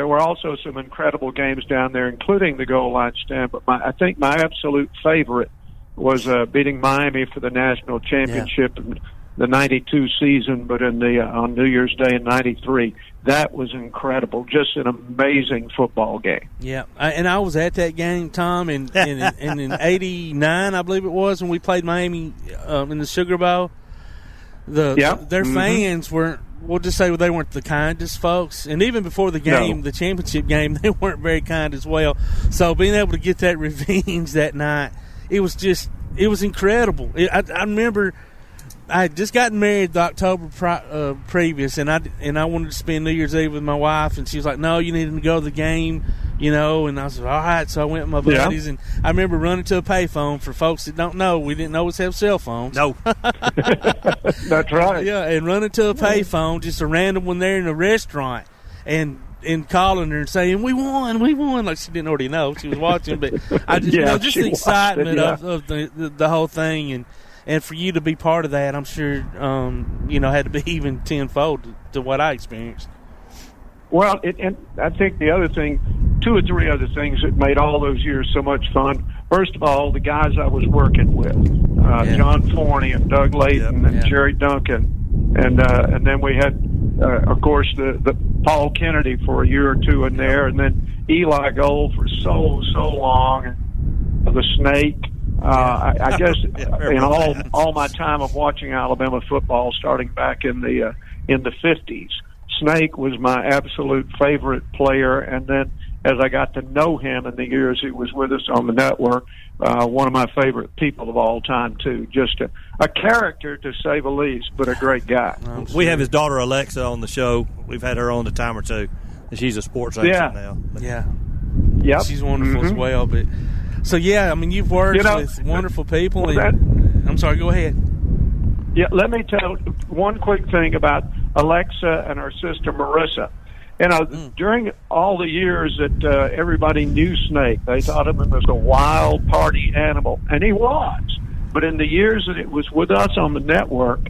were also some incredible games down there, including the goal line stand. But I think my absolute favorite was beating Miami for the national championship in the '92 season, but on New Year's Day in '93. That was incredible. Just an amazing football game. Yeah, and I was at that game, Tom, and in '89, I believe it was, when we played Miami in the Sugar Bowl. Their fans weren't. We'll just say they weren't the kindest folks, and even before the game, the championship game, they weren't very kind as well. So being able to get that revenge that night, it was incredible. I remember I had just gotten married the October previous, and I wanted to spend New Year's Eve with my wife, and she was like, "No, you need to go to the game," and I was like, "All right." So I went with my buddies, and I remember running to a payphone. For folks that don't know, we didn't always have cell phones. No, that's right. Yeah, and running to a payphone, just a random one there in a restaurant, and calling her and saying, we won, like she didn't already know she was watching, but I just just the excitement of the whole thing, and for you to be part of that, I'm sure had to be even tenfold to what I experienced. Well, and I think the other thing, 2 or 3 other things that made all those years so much fun. First of all, the guys I was working with, John Forney and Doug Layton and Jerry Duncan, and then we had, of course, the Paul Kennedy for a year or two in there, and then Eli Gold for so long, and the Snake. I guess in all my time of watching Alabama football, starting back in the 50s, Snake was my absolute favorite player. And then as I got to know him in the years he was with us on the network, one of my favorite people of all time too. Just a character, to say the least, but a great guy. We have his daughter Alexa on the show. We've had her on a time or two, and she's a sports agent now. Yeah, yep. She's wonderful as well. But so I mean, you've worked with wonderful people. I'm sorry, go ahead. Yeah, let me tell one quick thing about Alexa and her sister Marissa. During all the years that everybody knew Snake, they thought of him as a wild party animal, and he was. But in the years that it was with us on the network,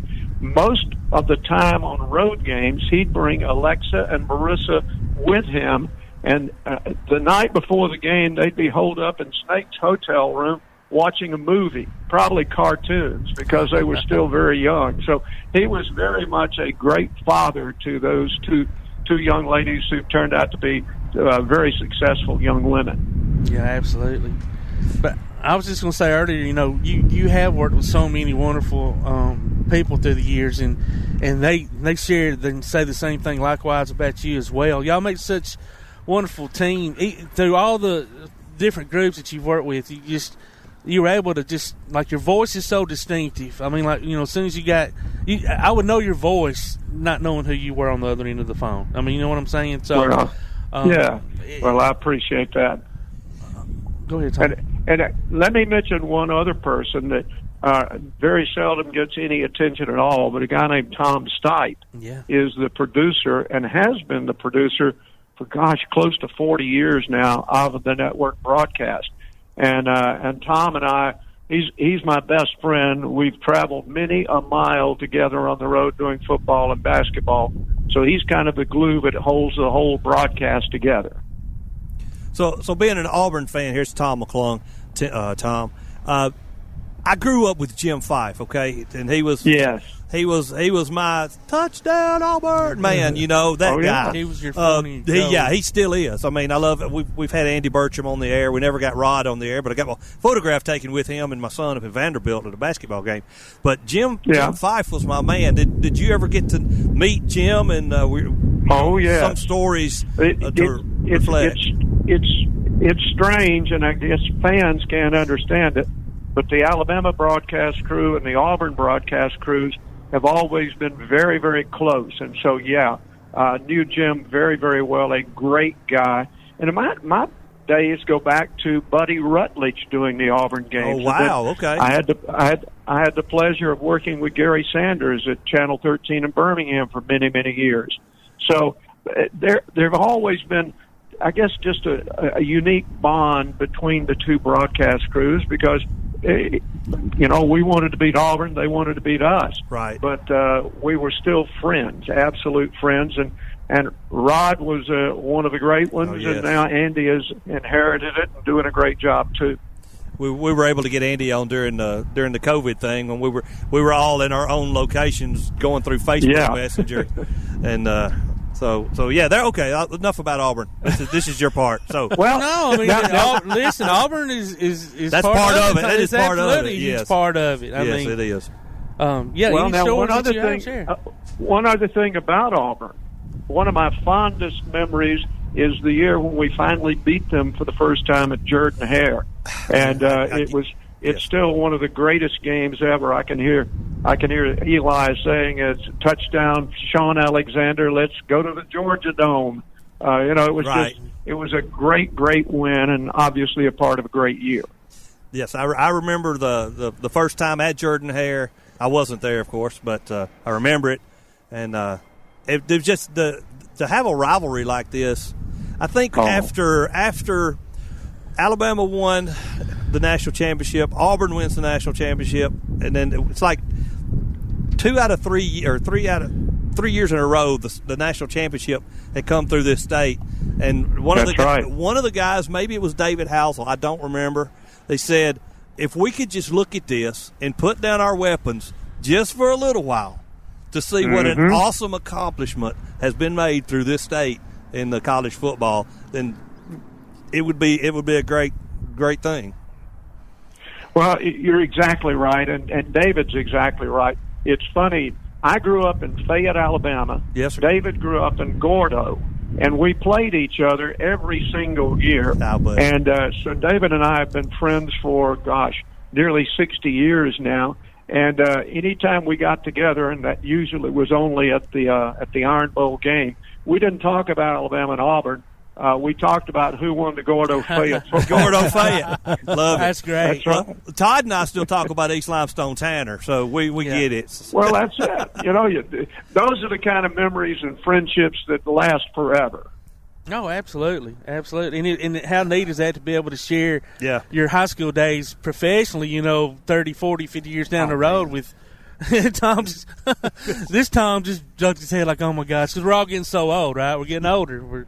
most of the time on road games, he'd bring Alexa and Marissa with him, and the night before the game, they'd be holed up in Snake's hotel room watching a movie, probably cartoons, because they were still very young. So he was very much a great father to those two young ladies who turned out to be very successful young women. Yeah, absolutely. But I was just going to say earlier, you have worked with so many wonderful people through the years, and they share and say the same thing likewise about you as well. Y'all make such wonderful team through all the different groups that you've worked with. You were able to just, like, your voice is so distinctive. I mean, like, as soon as I would know your voice not knowing who you were on the other end of the phone. I mean, you know what I'm saying? So, well, I appreciate that. Go ahead, Tom. And let me mention one other person that very seldom gets any attention at all, but a guy named Tom Stipe is the producer and has been the producer for, close to 40 years now of the network broadcast. And Tom and I, he's my best friend. We've traveled many a mile together on the road doing football and basketball. So he's kind of the glue that holds the whole broadcast together. So being an Auburn fan, here's Tom McClung. Tom, I grew up with Jim Fife, okay, and he was He was my touchdown Auburn man. You know that guy. He was your funny. He still is. I mean, I love it. We've had Andy Burcham on the air. We never got Rod on the air, but I got my photograph taken with him and my son up in Vanderbilt at a basketball game. But Jim Fife was my man. Did you ever get to meet Jim? And some stories to reflect. It's strange, and I guess fans can't understand it. But the Alabama broadcast crew and the Auburn broadcast crews have always been very, very close. And so, knew Jim very, very well, a great guy. And my days go back to Buddy Rutledge doing the Auburn games. Oh, wow, okay. I had the pleasure of working with Gary Sanders at Channel 13 in Birmingham for many, many years. So there have always been, I guess, just a unique bond between the two broadcast crews because, we wanted to beat Auburn, they wanted to beat us. Right. But we were still friends, absolute friends. And Rod was one of the great ones, and now Andy has inherited it and doing a great job, too. We were able to get Andy on during the COVID thing when we were all in our own locations going through Facebook Messenger. And they're okay. Enough about Auburn. This is your part. So listen, Auburn is that's part of it. That is part of it. Yes, part of it. Yes, it is. One other thing about Auburn. One of my fondest memories is the year when we finally beat them for the first time at Jordan-Hare, and it's still one of the greatest games ever. I can hear Eli saying it's touchdown Sean Alexander, let's go to the Georgia Dome. It was a great win, and obviously a part of a great year. Yes, I remember the first time at Jordan-Hare. I wasn't there, of course, but I remember it, and it was just to have a rivalry like this. I think after Alabama won the national championship, Auburn wins the national championship, and then it's like 3 years in a row the national championship had come through this state. And one of the guys, maybe it was David Housel, I don't remember, they said, if we could just look at this and put down our weapons just for a little while to see what an awesome accomplishment has been made through this state in the college football, then it would be a great thing. Well, you're exactly right, and David's exactly right. It's funny. I grew up in Fayette, Alabama. Yes, sir. David grew up in Gordo, and we played each other every single year. And so David and I have been friends for, nearly 60 years now. And anytime we got together, and that usually was only at the Iron Bowl game, we didn't talk about Alabama and Auburn. We talked about who won the Gordo Fayette football. Gordo Fayette. Love it. That's great. That's right. Well, Todd and I still talk about East Limestone Tanner, so we get it. Well, that's it. Those are the kind of memories and friendships that last forever. No, absolutely. And how neat is that to be able to share your high school days professionally, 30, 40, 50 years down the road with Tom. This Tom just jumped his head like, oh, my gosh, because we're all getting so old, right? We're getting older.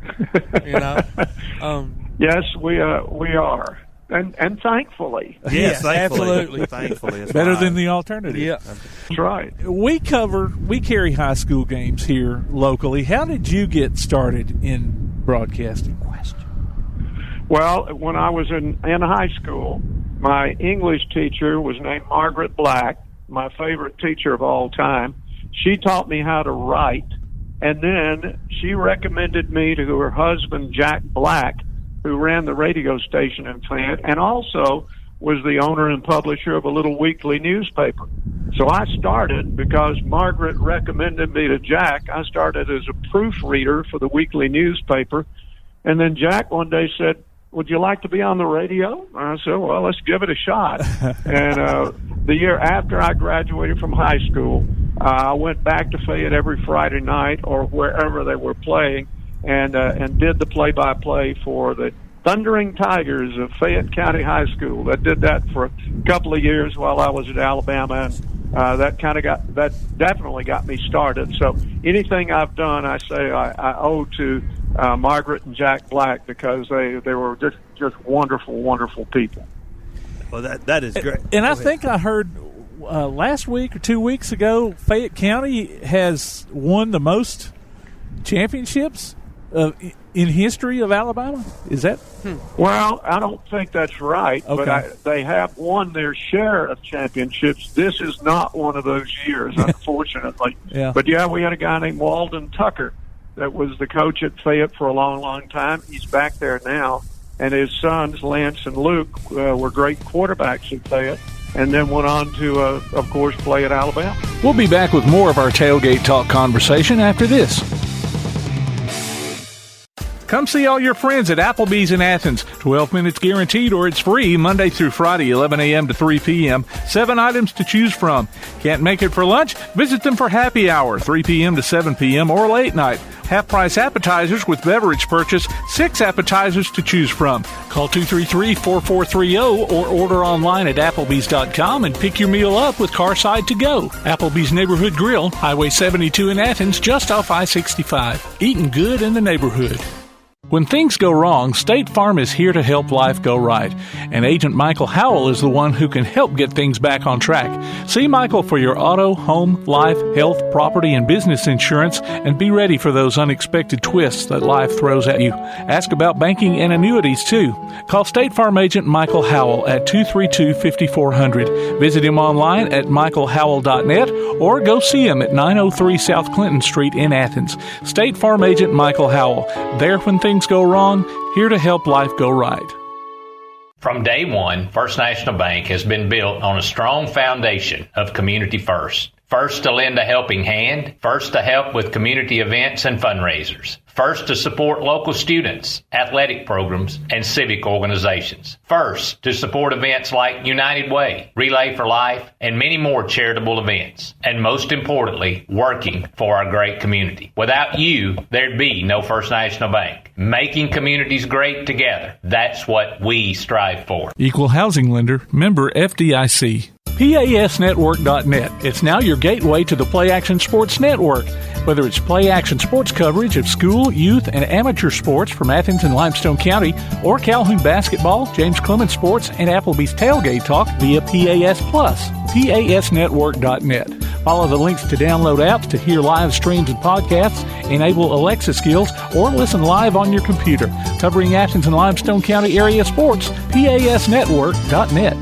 Yes, we are. And thankfully. Yes, absolutely. Thankfully. Better than the alternative. Yeah. That's right. We carry high school games here locally. How did you get started in broadcasting? Well, when I was in high school, my English teacher was named Margaret Black, my favorite teacher of all time. She taught me how to write, and then she recommended me to her husband, Jack Black, who ran the radio station in Fayette, and also was the owner and publisher of a little weekly newspaper. So I started, because Margaret recommended me to Jack, I started as a proofreader for the weekly newspaper. And then Jack one day said, would you like to be on the radio? And I said, well, let's give it a shot. And the year after I graduated from high school, I went back to Fayette every Friday night or wherever they were playing, and did the play-by-play for the Thundering Tigers of Fayette County High School. I did that for a couple of years while I was at Alabama, and that definitely got me started. So anything I've done, I say I owe to Margaret and Jack Black, because they were just wonderful, wonderful people. Well, that is great. And I think I heard last week or 2 weeks ago, Fayette County has won the most championships in history of Alabama. Is that? Well, I don't think that's right, Okay. but they have won their share of championships. This is not one of those years, unfortunately. Yeah. But, yeah, we had a guy named Walden Tucker that was the coach at Fayette for a long, long time. He's back there now. And his sons, Lance and Luke, were great quarterbacks at Fayette, and then went on to, of course, play at Alabama. We'll be back with more of our Tailgate Talk conversation after this. Come see all your friends at Applebee's in Athens. 12 minutes guaranteed or it's free Monday through Friday, 11 a.m. to 3 p.m. 7 items to choose from. Can't make it for lunch? Visit them for happy hour, 3 p.m. to 7 p.m. or late night. Half-price appetizers with beverage purchase, 6 appetizers to choose from. Call 233-4430 or order online at Applebee's.com and pick your meal up with Carside to go. Applebee's Neighborhood Grill, Highway 72 in Athens, just off I-65. Eating good in the neighborhood. When things go wrong, State Farm is here to help life go right. And Agent Michael Howell is the one who can help get things back on track. See Michael for your auto, home, life, health, property, and business insurance, and be ready for those unexpected twists that life throws at you. Ask about banking and annuities, too. Call State Farm Agent Michael Howell at 232-5400. Visit him online at michaelhowell.net or go see him at 903 South Clinton Street in Athens. State Farm Agent Michael Howell. There when things go wrong, here to help life go right. From day one, First National Bank has been built on a strong foundation of community first. First to lend a helping hand, first to help with community events and fundraisers, first to support local students, athletic programs, and civic organizations, first to support events like United Way, Relay for Life, and many more charitable events, and most importantly, working for our great community. Without you, there'd be no First National Bank. Making communities great together, that's what we strive for. Equal housing lender, member FDIC. PASnetwork.net. It's now your gateway to the Play Action Sports Network. Whether it's Play Action Sports coverage of school, youth, and amateur sports from Athens and Limestone County, or Calhoun basketball, James Clements sports, and Applebee's Tailgate Talk via PAS Plus. PASnetwork.net. Follow the links to download apps to hear live streams and podcasts, enable Alexa skills, or listen live on your computer. Covering Athens and Limestone County area sports, PASnetwork.net.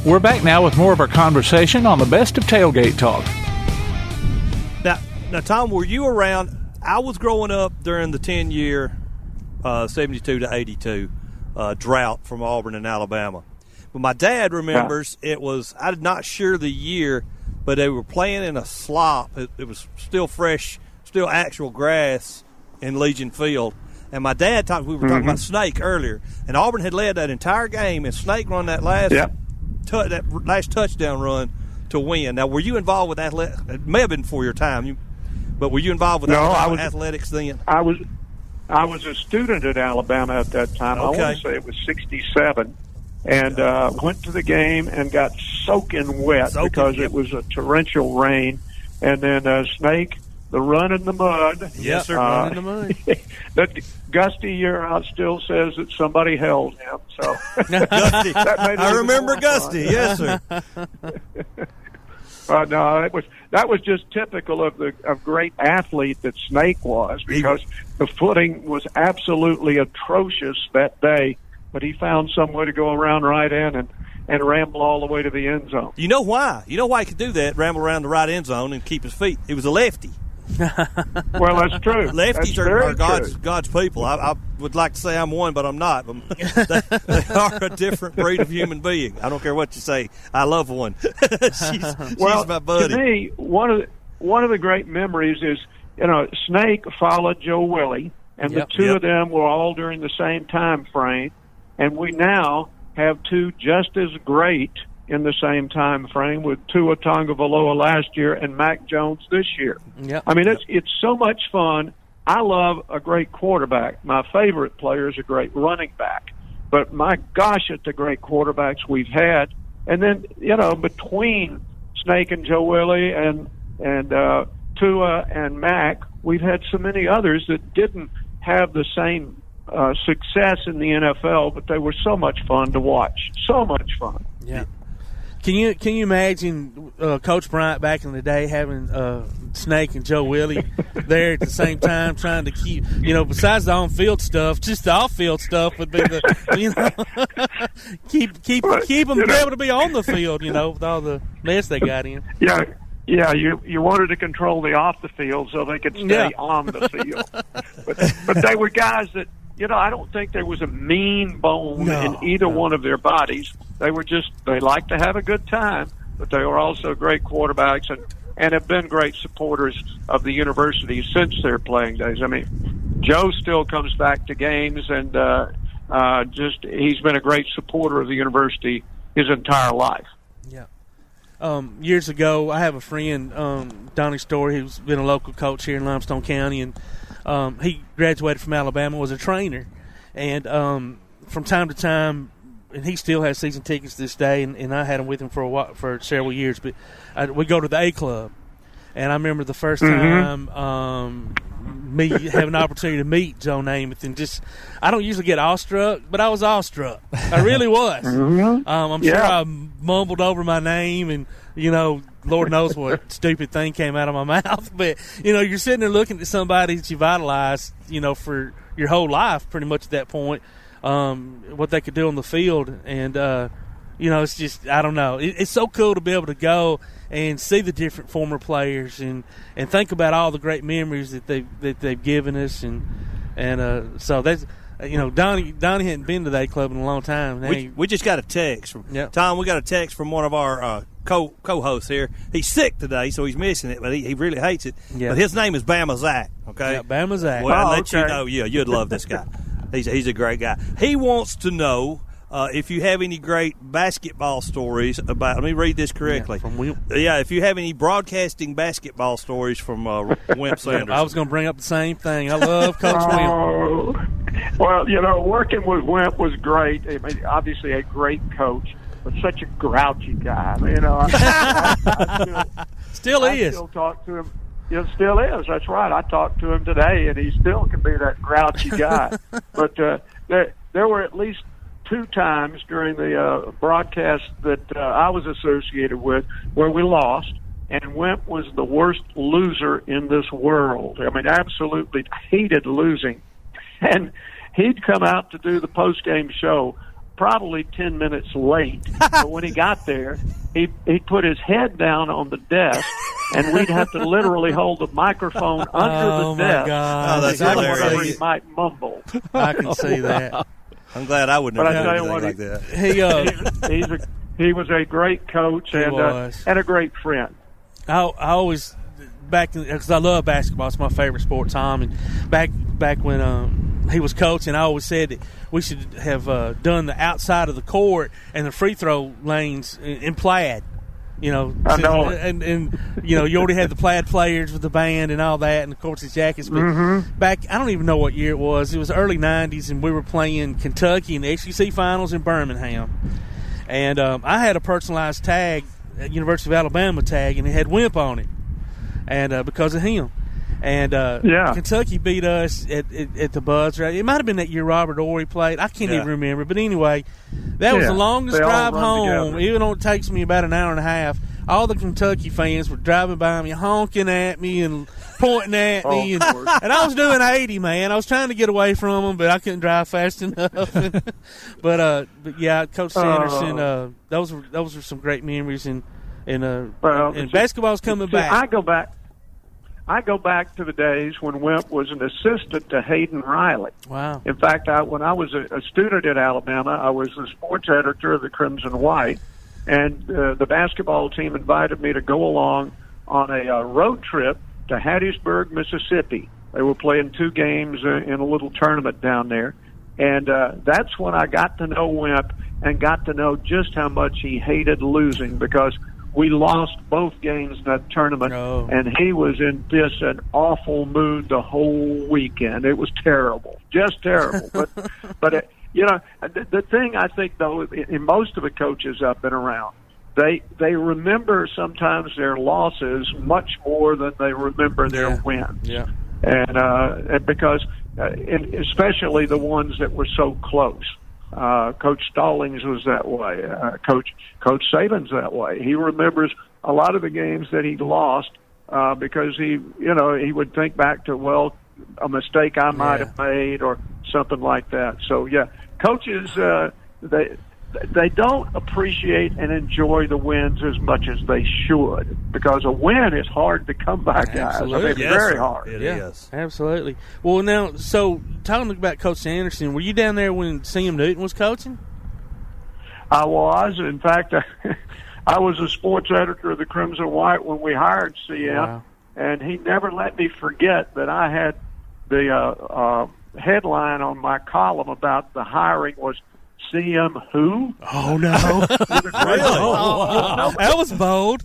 We're back now with more of our conversation on the best of Tailgate Talk. Now, Tom, were you around? I was growing up during the 10-year 72 to 82 drought from Auburn and Alabama. But my dad remembers it was, I'm not sure the year, but they were playing in a slop. It was still fresh, still actual grass in Legion Field. And my dad we were talking about Snake earlier, and Auburn had led that entire game, and Snake run that last touchdown run to win. Now, were you involved with athletics? It may have been before your time, but were you involved with athletics then? I was a student at Alabama at that time. Okay. I want to say it was 67, and went to the game and got soaking wet because it was a torrential rain. And then Snake, the run in the mud. Yes, sir, run in the mud. That Gusty year out still says that somebody held him. So Gusty. I remember Gusty. Yes, sir. No, that was just typical of great athlete that Snake was, because the footing was absolutely atrocious that day. But he found some way to go around right in and ramble all the way to the end zone. You know why? You know why he could do that? Ramble around the right end zone and keep his feet. He was a lefty. Well, that's true. Lefties are God's people. I would like to say I'm one, but I'm not. They are a different breed of human being. I don't care what you say. I love one. she's my buddy. To me, one of the great memories is, Snake followed Joe Willie, and the two of them were all during the same time frame, and we now have two just as great in the same time frame, with Tua Tagovailoa last year and Mac Jones this year. Yep. I mean, it's so much fun. I love a great quarterback. My favorite player is a great running back. But my gosh, at the great quarterbacks we've had. And then, between Snake and Joe Willie and Tua and Mac, we've had so many others that didn't have the same success in the NFL, but they were so much fun to watch. So much fun. Yeah. Can you imagine Coach Bryant back in the day having Snake and Joe Willie there at the same time, trying to keep, besides the on-field stuff, just the off-field stuff would be the, keep them able to be on the field, with all the mess they got in. Yeah. Yeah, you wanted to control the off the field so they could stay on the field. But they were guys that, I don't think there was a mean bone in either one of their bodies. They liked to have a good time, but they were also great quarterbacks and have been great supporters of the university since their playing days. I mean, Joe still comes back to games and he's been a great supporter of the university his entire life. Yeah. Years ago, I have a friend, Donnie Story, who's been a local coach here in Limestone County, and he graduated from Alabama, was a trainer. And from time to time, and he still has season tickets this day, and I had him with him for several years. But we go to the A Club, and I remember the first time me having an opportunity to meet Joe Namath, and I don't usually get awestruck, but I was awestruck. I really was. I'm sure I mumbled over my name, and Lord knows what stupid thing came out of my mouth. But you're sitting there looking at somebody that you've idolized, for your whole life, pretty much at that point. What they could do on the field, and it's just, I don't know. It's so cool to be able to go and see the different former players and think about all the great memories that they've given us, and so that's Donnie hadn't been to that club in a long time. We just got a text from Tom. We got a text from one of our co-hosts here. He's sick today, so he's missing it, but he really hates it. Yeah. But his name is Bama Zach. Okay, Bama Zach. Well, I'll let you know. Yeah, you'd love this guy. He's a great guy. He wants to know if you have any great basketball stories about. Let me read this correctly. If you have any broadcasting basketball stories from Wimp Sanders. I was going to bring up the same thing. I love Coach Wimp. Well, working with Wimp was great. I mean, obviously a great coach, but such a grouchy guy. Still is. I still talk to him. It still is. That's right. I talked to him today, and he still can be that grouchy guy. But there were at least 2 times during the broadcast that I was associated with where we lost, and Wimp was the worst loser in this world. I mean, absolutely hated losing. And he'd come out to do the post-game show probably 10 minutes late. But when he got there, he put his head down on the desk, and we'd have to literally hold the microphone under the desk. That's hilarious. Whatever he might mumble. I can see that. I'm glad I wouldn't have done anything like that. He was a great coach and a great friend. I always, because I love basketball, it's my favorite sport, Tom. And back when he was coaching, I always said that we should have done the outside of the court and the free throw lanes in plaid. I know. And you already had the plaid players with the band and all that, and of course the jackets. But back, I don't even know what year it was. It was early '90s, and we were playing Kentucky in the SEC finals in Birmingham. And I had a personalized tag, University of Alabama tag, and it had Wimp on it, and because of him. And Kentucky beat us at the buzz. Right? It might have been that year Robert Ory played. I can't even remember. But anyway, that was the longest drive home. Together. Even though it takes me about an hour and a half, all the Kentucky fans were driving by me, honking at me and pointing at me. And I was doing 80, man. I was trying to get away from them, but I couldn't drive fast enough. But yeah, Coach Sanderson, those were some great memories. And basketball's coming back. I go back to the days when Wimp was an assistant to Hayden Riley. Wow. In fact, when I was a student at Alabama, I was the sports editor of the Crimson White, and the basketball team invited me to go along on a road trip to Hattiesburg, Mississippi. They were playing 2 games in a little tournament down there, and that's when I got to know Wimp and got to know just how much he hated losing, because we lost both games in that tournament, and he was in just an awful mood the whole weekend. It was terrible, just terrible. But the thing I think, though, in most of the coaches up and around, they remember sometimes their losses much more than they remember their wins. Yeah, and because and especially the ones that were so close. Coach Stallings was that way. Coach Saban's that way. He remembers a lot of the games that he lost because he would think back to, well, a mistake I might have made or something like that. So, yeah, coaches, they don't appreciate and enjoy the wins as much as they should, because a win is hard to come by, guys. Absolutely. I mean, it's very hard. It is. Absolutely. Well, now, so talking about Coach Anderson, were you down there when Sam Newton was coaching? I was. In fact, I was a sports editor of the Crimson White when we hired CM, and he never let me forget that I had the headline on my column about the hiring was CM who? Oh, no. Really? Oh, that was bold.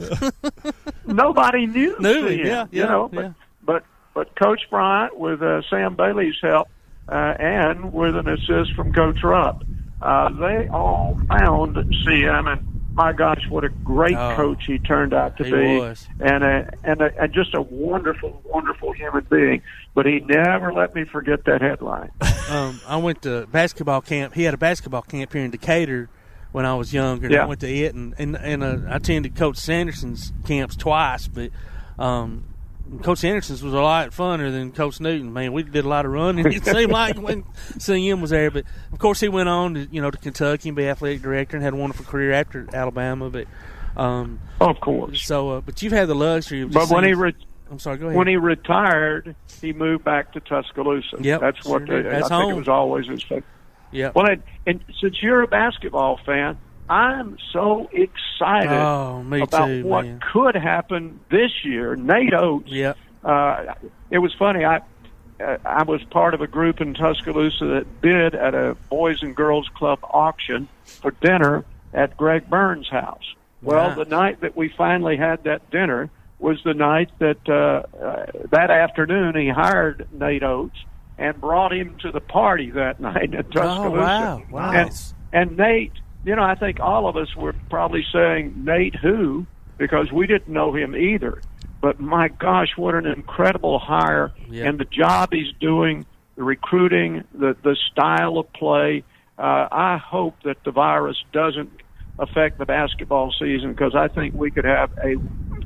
Nobody knew CM, but Coach Bryant, with Sam Bailey's help and with an assist from Coach Rupp, they all found CM, and my gosh, what a great coach he turned out to be, was. and just a wonderful, wonderful human being. But he never let me forget that headline. I went to basketball camp. He had a basketball camp here in Decatur when I was younger, and I went to it, and I attended Coach Sanderson's camps twice, but Coach Sanderson's was a lot funner than Coach Newton. Man, we did a lot of running. It seemed like when CM was there, but of course he went on to to Kentucky and be athletic director and had a wonderful career after Alabama. But of course, so but you've had the luxury of. But when I'm sorry, go ahead. When he retired, he moved back to Tuscaloosa. Yep, that's what that's I think it was always his favorite. Yeah. Well, and since you're a basketball fan, I'm so excited about what could happen this year. Nate Oates. Yeah. It was funny. I was part of a group in Tuscaloosa that bid at a Boys and Girls Club auction for dinner at Greg Burns' house. Well, the night that we finally had that dinner was the night that that afternoon he hired Nate Oates and brought him to the party that night at Tuscaloosa. Oh, wow. And Nate, I think all of us were probably saying, Nate who? Because we didn't know him either. But my gosh, what an incredible hire. Yeah. And the job he's doing, the recruiting, the style of play. I hope that the virus doesn't affect the basketball season, because I think we could have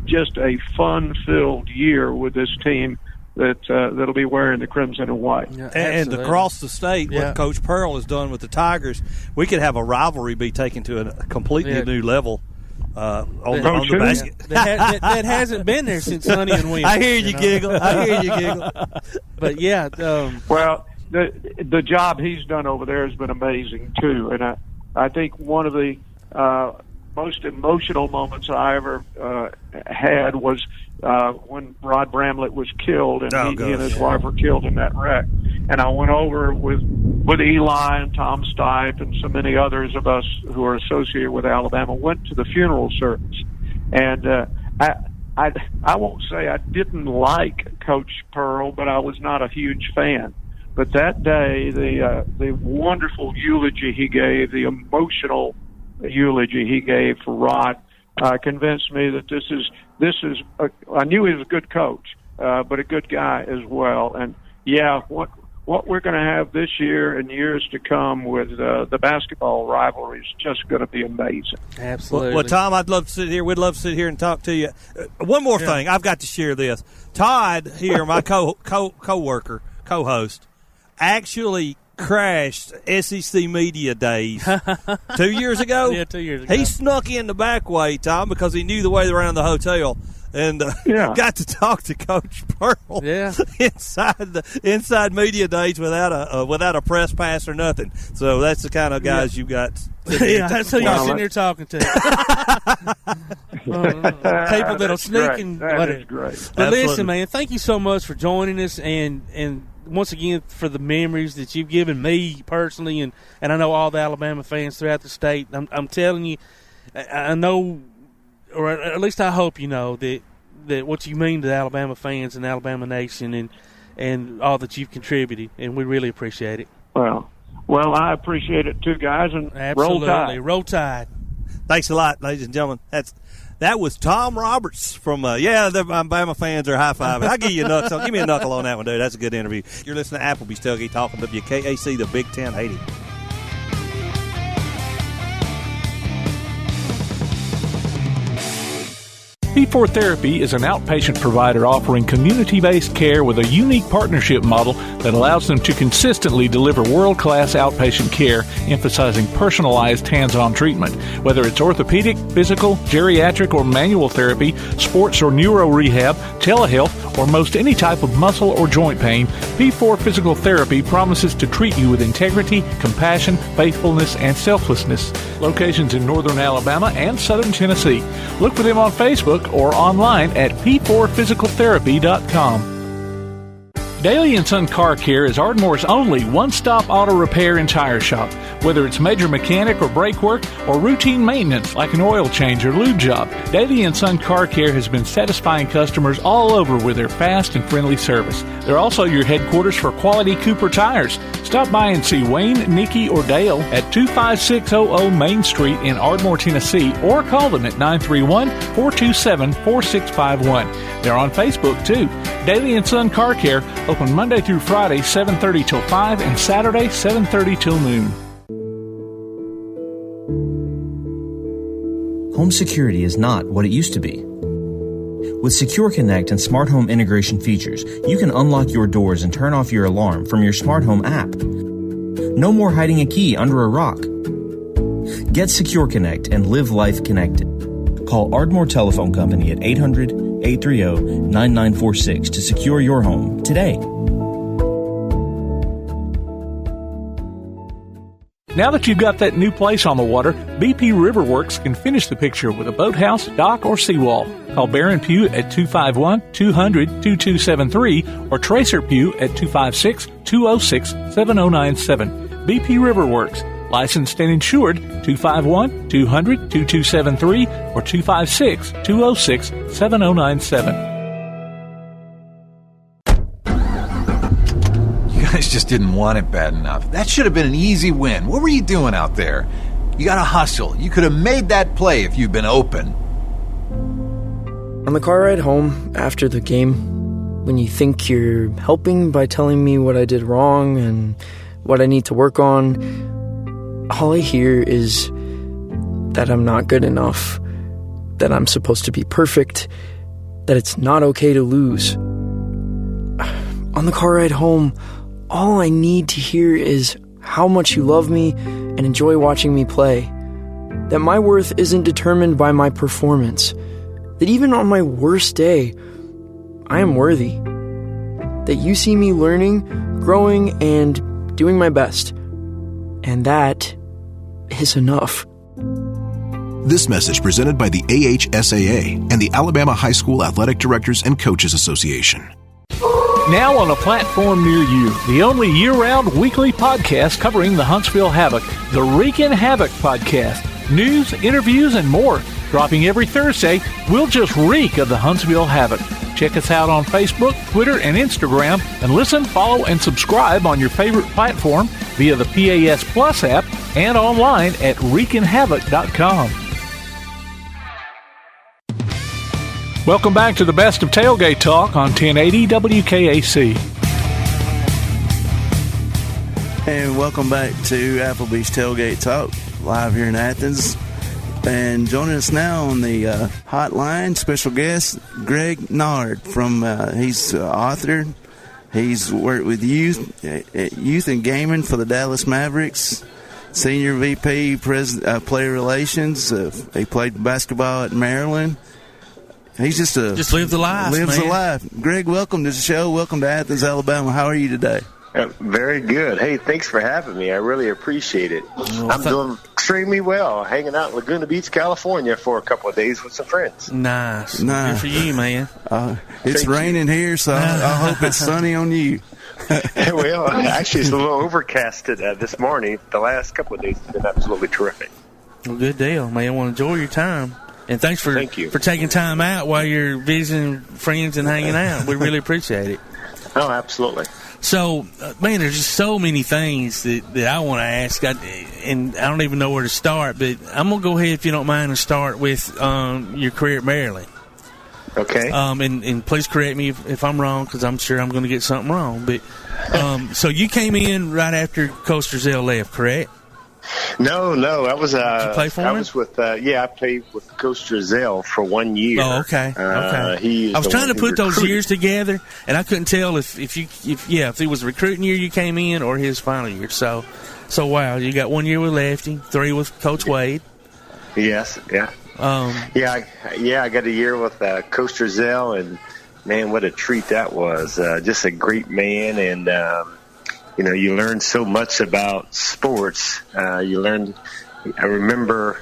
just a fun-filled year with this team that'll be wearing the crimson and white. Yeah, and across the state, what Coach Pearl has done with the Tigers, we could have a rivalry be taken to a completely new level on the basket. That hasn't been there since Sonny and Williams. I hear you giggle. But yeah, well, the job he's done over there has been amazing too, and I think one of the most emotional moments I ever had was when Rod Bramlett was killed, and he and his wife were killed in that wreck. And I went over with Eli and Tom Stipe and so many others of us who are associated with Alabama, went to the funeral service. And I won't say I didn't like Coach Pearl, but I was not a huge fan. But that day, the wonderful eulogy he gave, the emotional eulogy he gave for Rod, convinced me that this is I knew he was a good coach, but a good guy as well. And what we're going to have this year and years to come with the basketball rivalry is just going to be amazing. Absolutely. Well, Tom, I'd love to sit here. We'd love to sit here and talk to you. One more thing, I've got to share this. Todd here, my co-worker, co-host, actually crashed SEC Media Days 2 years ago. Yeah, 2 years ago. He snuck in the back way, Tom, because he knew the way around the hotel, and got to talk to Coach Pearl inside Media Days without a press pass or nothing. So that's the kind of guys you got. That's who you're sitting here talking to. People that'll sneak and that is great. But listen, man, thank you so much for joining us, and once again for the memories that you've given me personally, and I know all the Alabama fans throughout the state. I'm telling you, I know, or at least I hope you know that what you mean to the Alabama fans and the Alabama Nation, and all that you've contributed, and we really appreciate it. Well, I appreciate it too, guys, and absolutely roll tide. Roll tide. Thanks a lot, ladies and gentlemen. That was Tom Roberts from, the Bama fans are high-fiving. I'll give you a knuckle. Give me a knuckle on that one, dude. That's a good interview. You're listening to Applebee's Tailgate Talk on WKAC, the Big 1080. P4 Therapy is an outpatient provider offering community-based care with a unique partnership model that allows them to consistently deliver world-class outpatient care, emphasizing personalized hands-on treatment. Whether it's orthopedic, physical, geriatric, or manual therapy, sports or neuro rehab, telehealth, or most any type of muscle or joint pain, P4 Physical Therapy promises to treat you with integrity, compassion, faithfulness, and selflessness. Locations in northern Alabama and southern Tennessee. Look for them on Facebook or online at p4physicaltherapy.com. Daly & Son Car Care is Ardmore's only one-stop auto repair and tire shop. Whether it's major mechanic or brake work or routine maintenance like an oil change or lube job, Daly & Son Car Care has been satisfying customers all over with their fast and friendly service. They're also your headquarters for quality Cooper tires. Stop by and see Wayne, Nikki, or Dale at 25600 Main Street in Ardmore, Tennessee, or call them at 931-427-4651. They're on Facebook, too. Daly & Son Car Care, open Monday through Friday, 7:30 till 5, and Saturday, 7:30 till noon. Home security is not what it used to be. With Secure Connect and smart home integration features, you can unlock your doors and turn off your alarm from your smart home app. No more hiding a key under a rock. Get Secure Connect and live life connected. Call Ardmore Telephone Company at 800-830-9946 to secure your home today. Now that you've got that new place on the water, BP Riverworks can finish the picture with a boathouse, dock, or seawall. Call Baron Pugh at 251-200-2273 or Tracer Pugh at 256-206-7097. BP Riverworks, licensed and insured, 251-200-2273 or 256-206-7097. You guys just didn't want it bad enough. That should have been an easy win. What were you doing out there? You got to hustle. You could have made that play if you'd been open. On the car ride home after the game, when you think you're helping by telling me what I did wrong and what I need to work on, all I hear is that I'm not good enough, that I'm supposed to be perfect, that it's not okay to lose. On the car ride home, all I need to hear is how much you love me and enjoy watching me play. That my worth isn't determined by my performance. That even on my worst day, I am worthy. That you see me learning, growing, and doing my best. And that is enough. This message presented by the AHSAA and the Alabama High School Athletic Directors and Coaches Association. Now on a platform near you, the only year-round weekly podcast covering the Huntsville Havoc, the Wreakin' Havoc Podcast. News, interviews, and more. Dropping every Thursday, we'll just reek of the Huntsville Havoc. Check us out on Facebook, Twitter, and Instagram, and listen, follow, and subscribe on your favorite platform via the PAS Plus app and online at wreakinhavoc.com. Welcome back to the best of Tailgate Talk on 1080 WKAC. And welcome back to Applebee's Tailgate Talk, live here in Athens. And joining us now on the hotline, special guest, Greg Nared from, he's author. He's worked with youth and gaming for the Dallas Mavericks, senior VP, player relations. He played basketball at Maryland. He's just lives the life. Lives the life. Greg, welcome to the show. Welcome to Athens, Alabama. How are you today? Very good. Hey, thanks for having me. I really appreciate it. I'm doing extremely well. Hanging out in Laguna Beach, California for a couple of days with some friends. Nice. Good for you, man. It's raining here, so I hope it's sunny on you. Well, actually, it's a little overcast this morning. The last couple of days have been absolutely terrific. Well, good deal, man. I want to enjoy your time. And thanks for taking time out while you're visiting friends and hanging out. We really appreciate it. Oh, absolutely. So, man, there's just so many things that I want to ask, and I don't even know where to start. But I'm gonna go ahead, if you don't mind, and start with your career at Maryland. Okay. And please correct me if I'm wrong, because I'm sure I'm going to get something wrong. But so you came in right after Coach Drizel left, correct? No, I was. Did you play for him? I was with. I played with Coach Drizel for 1 year. Oh, okay. Okay. I was trying to put those years together, and I couldn't tell if it was recruiting year you came in or his final year. So wow, you got 1 year with Lefty, 3 with Coach Wade. Yes. Yeah. I got a year with Coach Drizel, and man, what a treat that was! Just a great man, and you learn so much about sports. I remember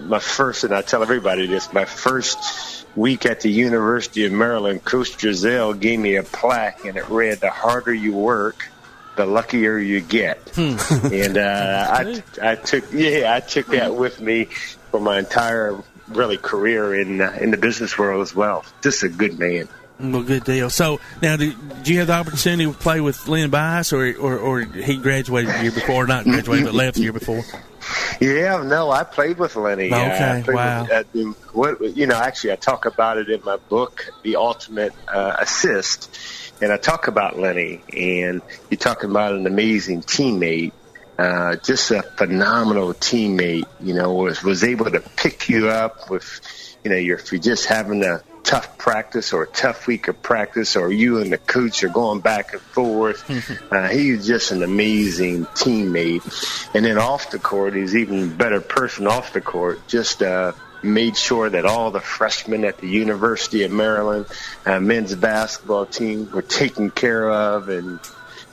my first, and I tell everybody this, my first week at the University of Maryland, Coach Drizel gave me a plaque, and it read, "The harder you work, the luckier you get." And I took that with me for my entire career in the business world as well. Just a good man. Well, good deal. So now, did you have the opportunity to play with Len Bias, or he graduated the year before, not graduated, but left the year before? Yeah, no, I played with Lenny. Okay, wow. Actually, I talk about it in my book, The Ultimate Assist, and I talk about Lenny, and you're talking about an amazing teammate. Just a phenomenal teammate, was able to pick you up with, if you're just having a tough practice or a tough week of practice, or you and the coach are going back and forth. He was just an amazing teammate. And then off the court, he's even a better person off the court. Just made sure that all the freshmen at the University of Maryland men's basketball team were taken care of, and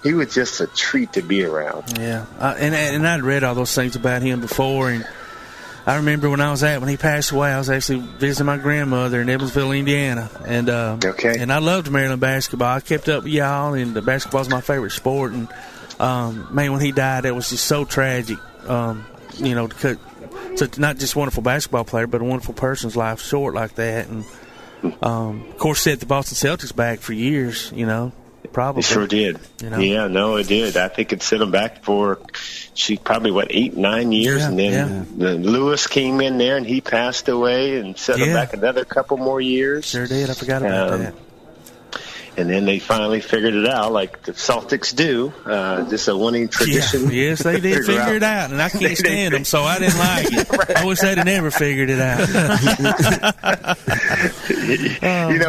he was just a treat to be around. Yeah, and I'd read all those things about him before, and I remember when he passed away, I was actually visiting my grandmother in Evansville, Indiana, and and I loved Maryland basketball. I kept up with y'all, and basketball is my favorite sport. And man, when he died, it was just so tragic. To cut not just a wonderful basketball player, but a wonderful person's life short like that, and of course set the Boston Celtics back for years. Probably. It sure did. Yeah, no, it did. I think it set them back for probably 8-9 years, and then Lewis came in there and he passed away and set them back another couple more years. Sure did. I forgot about that. And then they finally figured it out, like the Celtics do, just a winning tradition. Yeah. Yes, they did figure it out, and I can't stand them, so I didn't like it. Right. I wish they'd have never figured it out.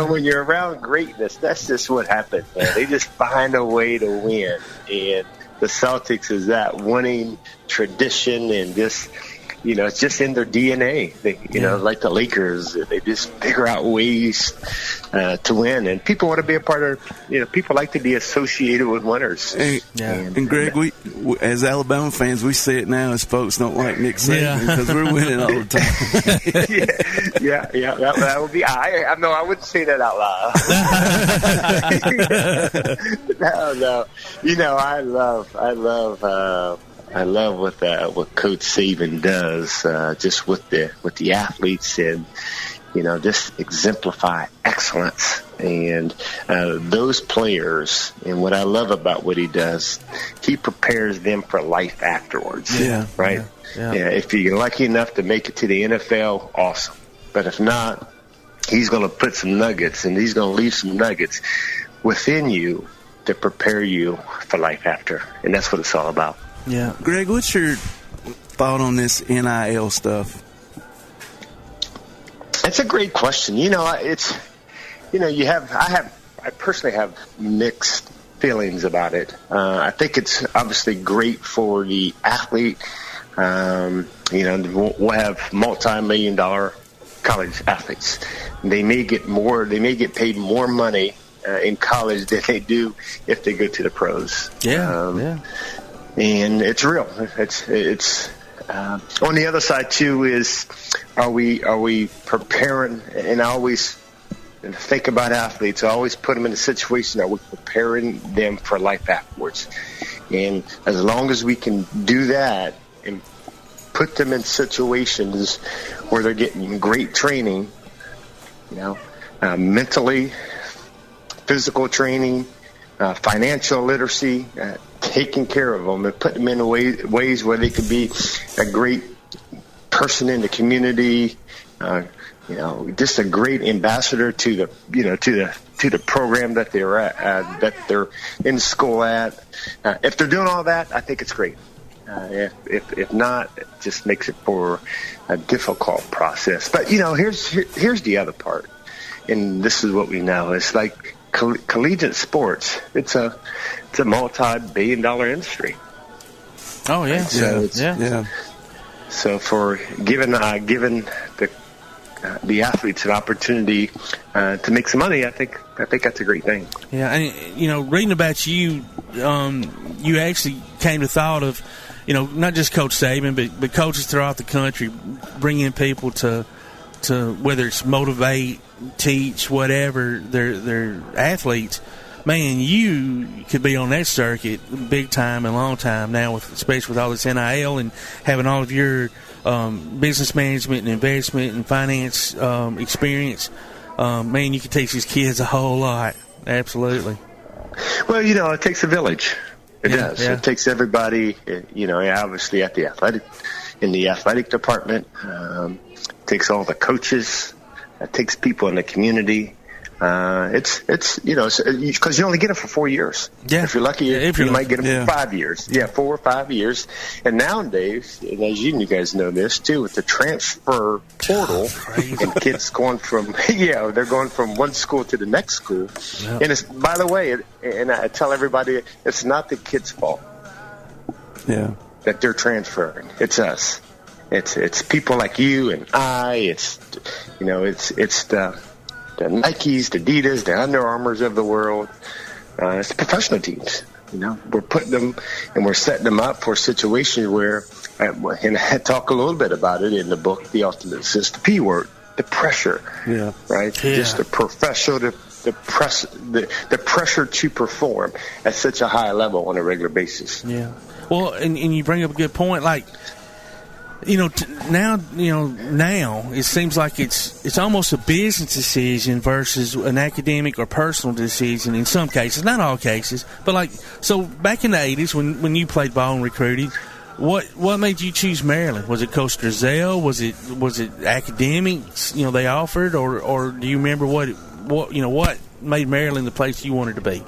When you're around greatness, that's just what happens, man. They just find a way to win, and the Celtics is that winning tradition, and just it's just in their DNA. They, like the Lakers, they just figure out ways to win, and people want to be a part of. People like to be associated with winners. And Greg, we as Alabama fans, we say it now as folks don't like Nick Saban because we're winning all the time. That would be. I wouldn't say that out loud. No. I love what Coach Saban does, just with the athletes, and just exemplify excellence. And those players, and what I love about what he does, he prepares them for life afterwards. Yeah, right. Yeah. If you're lucky enough to make it to the NFL, awesome. But if not, he's going to put some nuggets, and he's going to leave some nuggets within you to prepare you for life after, and that's what it's all about. Yeah, Greg, what's your thought on this NIL stuff? That's a great question. I personally have mixed feelings about it. I think it's obviously great for the athlete. We'll have multi-million-dollar college athletes. They may get paid more money in college than they do if they go to the pros. And it's real. It's on the other side too. Is are we preparing? And I always think about athletes. I always put them in a situation that we're preparing them for life afterwards. And as long as we can do that and put them in situations where they're getting great training, mentally, physical training, financial literacy, taking care of them and putting them in ways where they could be a great person in the community, just a great ambassador to the program that they're at, that they're in school at. If they're doing all that, I think it's great. If not, it just makes it for a difficult process. But here's the other part, and this is what we know. It's like collegiate sports. It's a multi-billion-dollar industry. Oh yeah, So for giving the athletes an opportunity to make some money, I think that's a great thing. Yeah, and reading about you, you actually came to thought of, not just Coach Saban, but coaches throughout the country, bringing people to whether it's motivate, teach, whatever their athletes. Man, you could be on that circuit big time and long time now, especially with all this NIL and having all of your business management and investment and finance experience. Man, you can teach these kids a whole lot. Absolutely. Well, it takes a village. It does. Yeah. It takes everybody. Obviously in the athletic department. It takes all the coaches. It takes people in the community. It's because you only get them for 4 years. Yeah. If you're lucky, you might get them for 5 years. Yeah, 4 or 5 years. And nowadays, and as you guys know this too, with the transfer portal and kids going from they're going from one school to the next school. Yeah. And it's, by the way, and I tell everybody, it's not the kids' fault. Yeah. That they're transferring. It's us. It's people like you and I. It's the Nikes, the Adidas, the Under Armours of the world. It's the professional teams. We're putting them and we're setting them up for situations where, and I talk a little bit about it in the book, The Ultimate Assist, the P word, the pressure. Yeah. Right? Yeah. Just the professional, the pressure to perform at such a high level on a regular basis. Yeah. Well, and you bring up a good point, like, now it seems like it's almost a business decision versus an academic or personal decision in some cases, not all cases. But so back in the 80s when you played ball and recruited, what made you choose Maryland? Was it Coach Drizel? Was it academics they offered, or do you remember what made Maryland the place you wanted to be?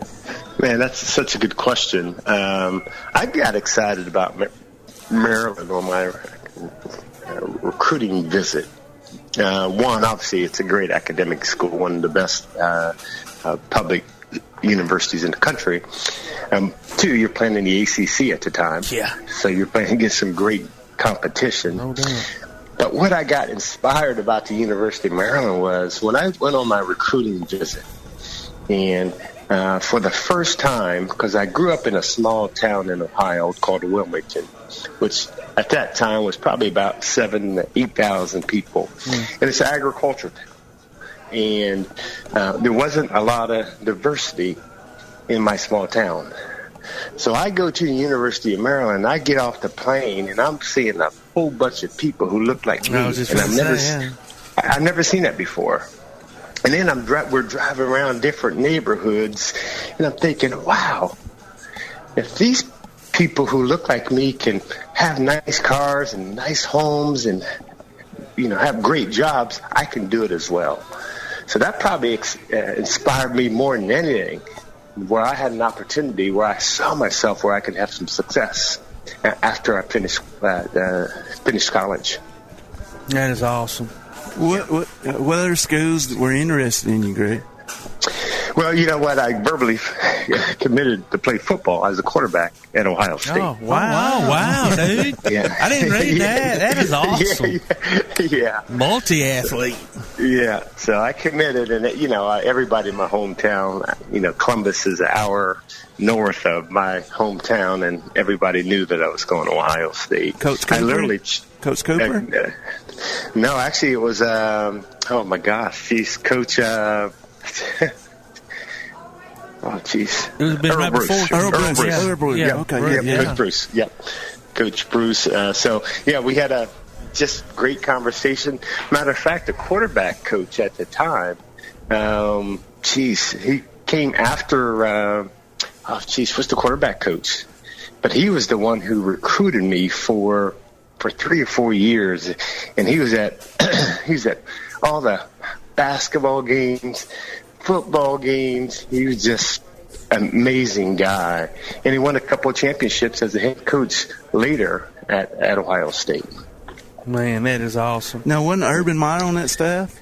Man, that's such a good question. I got excited about Maryland on my recruiting visit. One, obviously, it's a great academic school, one of the best public universities in the country. Two, you're playing in the ACC at the time. Yeah. So you're playing against some great competition. No doubt. But what I got inspired about the University of Maryland was when I went on my recruiting visit, and for the first time, because I grew up in a small town in Ohio called Wilmington, which at that time was probably about 7,000 to 8,000 people. And it's an agriculture town. And there wasn't a lot of diversity in my small town. So I go to the University of Maryland, I get off the plane, and I'm seeing a whole bunch of people who look like me. And I've never seen that before. And then we're driving around different neighborhoods, and I'm thinking, wow, if these people who look like me can have nice cars and nice homes and have great jobs, I can do it as well. So that probably inspired me more than anything, where I had an opportunity where I saw myself where I could have some success after I finished college. That is awesome. What other schools were interested in you, Greg? Well, you know what? I verbally committed to play football as a quarterback at Ohio State. Oh, wow, dude. Yeah. I didn't read that. That is awesome. Yeah. Multi-athlete. Yeah. So I committed, and, everybody in my hometown, Columbus is an hour north of my hometown, and everybody knew that I was going to Ohio State. Coach Cooper? Coach Cooper? No, actually, it was, oh, my gosh, he's Coach... Oh, jeez. It was a bit right before Earl Bruce. Yeah. Okay. Yeah. Coach Bruce. Yeah. Coach Bruce. We had a just great conversation. Matter of fact, the quarterback coach at the time, he came after what's the quarterback coach? But he was the one who recruited me for 3 or 4 years, and he was at all the basketball games, football games. He was just an amazing guy, and he won a couple of championships as a head coach later at Ohio State. Man, that is awesome. Now, wasn't Urban Meyer on that staff?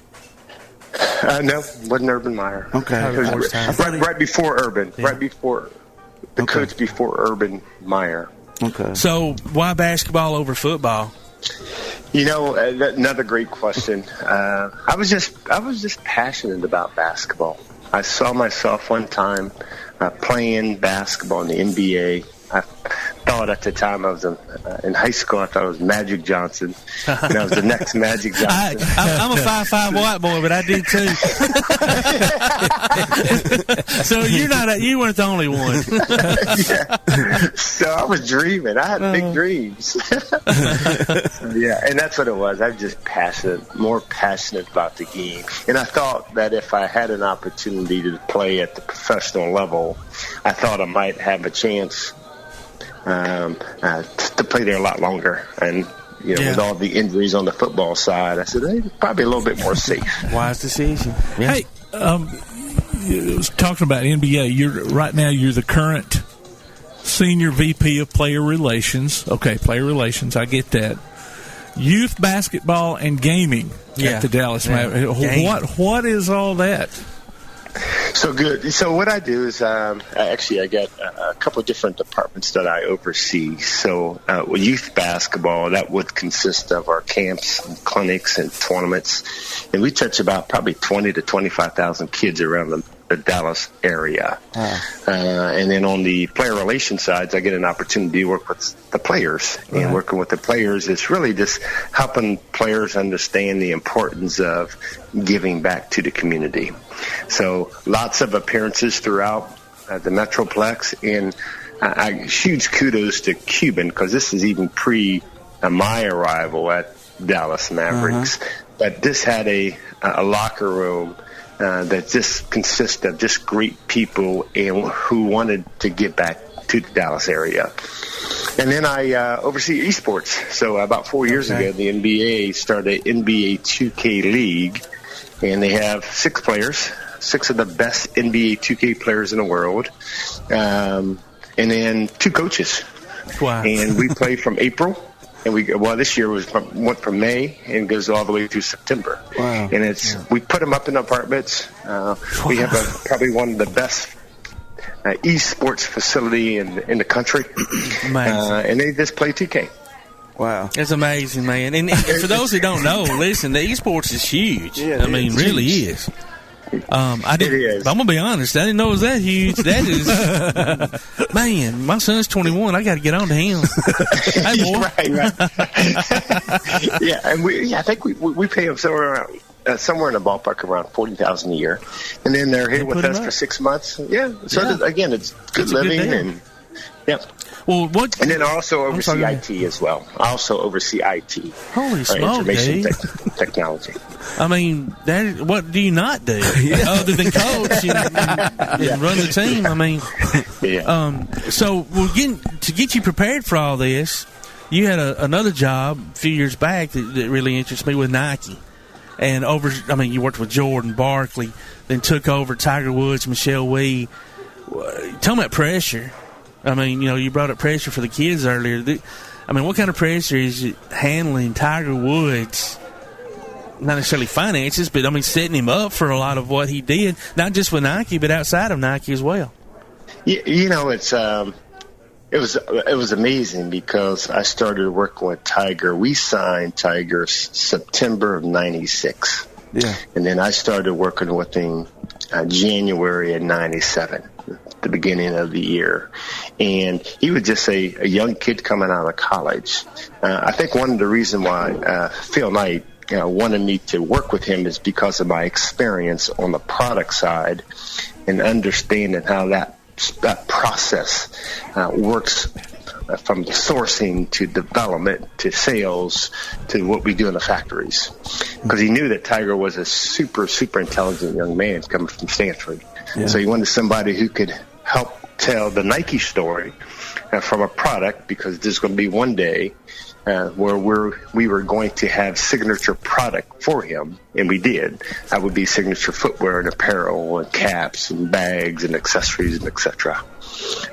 No, wasn't Urban Meyer. Okay. It was right before Urban. Yeah. Right before the coach before Urban Meyer. Okay. So why basketball over football? Another great question. I was just passionate about basketball. I saw myself one time playing basketball in the NBA. I thought at the time I was in high school, I thought it was Magic Johnson. And I was the next Magic Johnson. I'm a 5'5" white boy, but I did too. So you weren't the only one. Yeah. So I was dreaming. I had big dreams. Yeah, and that's what it was. I was just more passionate about the game. And I thought that if I had an opportunity to play at the professional level, I thought I might have a chance to play there a lot longer. And, with all the injuries on the football side, I said, hey, probably a little bit more safe. Wise decision. Yeah. Hey, talking about NBA, right now you're the current senior VP of player relations. Okay, player relations, I get that. Youth basketball and gaming at the Dallas Mavericks. What is all that? So good. So what I do is actually I got a couple of different departments that I oversee. So youth basketball, that would consist of our camps and clinics and tournaments. And we touch about probably 20 to 25,000 kids around the Dallas area. And then on the player relations sides, I get an opportunity to work with the players. And working with the players is really just helping players understand the importance of giving back to the community. So lots of appearances throughout the Metroplex, and huge kudos to Cuban, because this is even pre my arrival at Dallas Mavericks. But this had a locker room that just consists of just great people and who wanted to give back to the Dallas area. And then I oversee esports. So about 4 years ago, the NBA started an NBA 2K League, and they have 6 players, 6 of the best NBA 2K players in the world, and then 2 coaches. Wow. And we play from April. And this year went from May and goes all the way through September. Wow. And we put them up in apartments. We have probably one of the best esports facility in the country. And they just play 2K. Wow. It's amazing, man. And for those who don't know, listen, the esports is huge. Yeah, really is. I'm gonna be honest. I didn't know it was that huge. That is, man. My son's 21. I got to get on to him. Hey, boy. Right. Yeah, and I think we pay them somewhere in the ballpark around $40,000 a year, and then they're here with us for 6 months. Yeah. So again, it's good living and Well, and then I also oversee IT as well. I also oversee IT. Holy smoke, information technology. I mean, what do you not do other than coach and run the team? I mean, so to get you prepared for all this, you had another job a few years back that really interests me with Nike. And you worked with Jordan, Barkley, then took over Tiger Woods, Michelle Wee. Tell me about pressure. I mean, you brought up pressure for the kids earlier. I mean, what kind of pressure is it handling Tiger Woods? Not necessarily finances, but, setting him up for a lot of what he did, not just with Nike, but outside of Nike as well. It's it was amazing because I started working with Tiger. We signed Tiger September of '96. Yeah. And then I started working with him January of '97. The beginning of the year, and he was just a young kid coming out of college. I think one of the reasons why Phil Knight wanted me to work with him is because of my experience on the product side and understanding how that process works from sourcing to development to sales to what we do in the factories. Because he knew that Tiger was a super, super intelligent young man coming from Stanford. Yeah. So he wanted somebody who could help tell the Nike story from a product, because there's going to be one day where we were going to have signature product for him, and we did. That would be signature footwear and apparel and caps and bags and accessories and etc.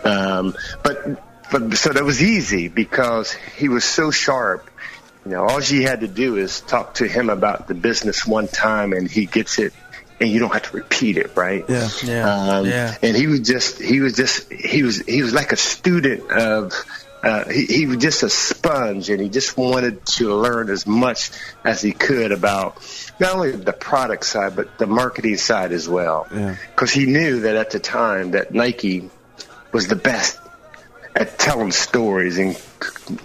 But so that was easy because he was so sharp. All you had to do is talk to him about the business one time, and he gets it, and you don't have to repeat it, right? Yeah. And he was like a student of. He was just a sponge, and he just wanted to learn as much as he could about not only the product side, but the marketing side as well. Because he knew that at the time that Nike was the best at telling stories and,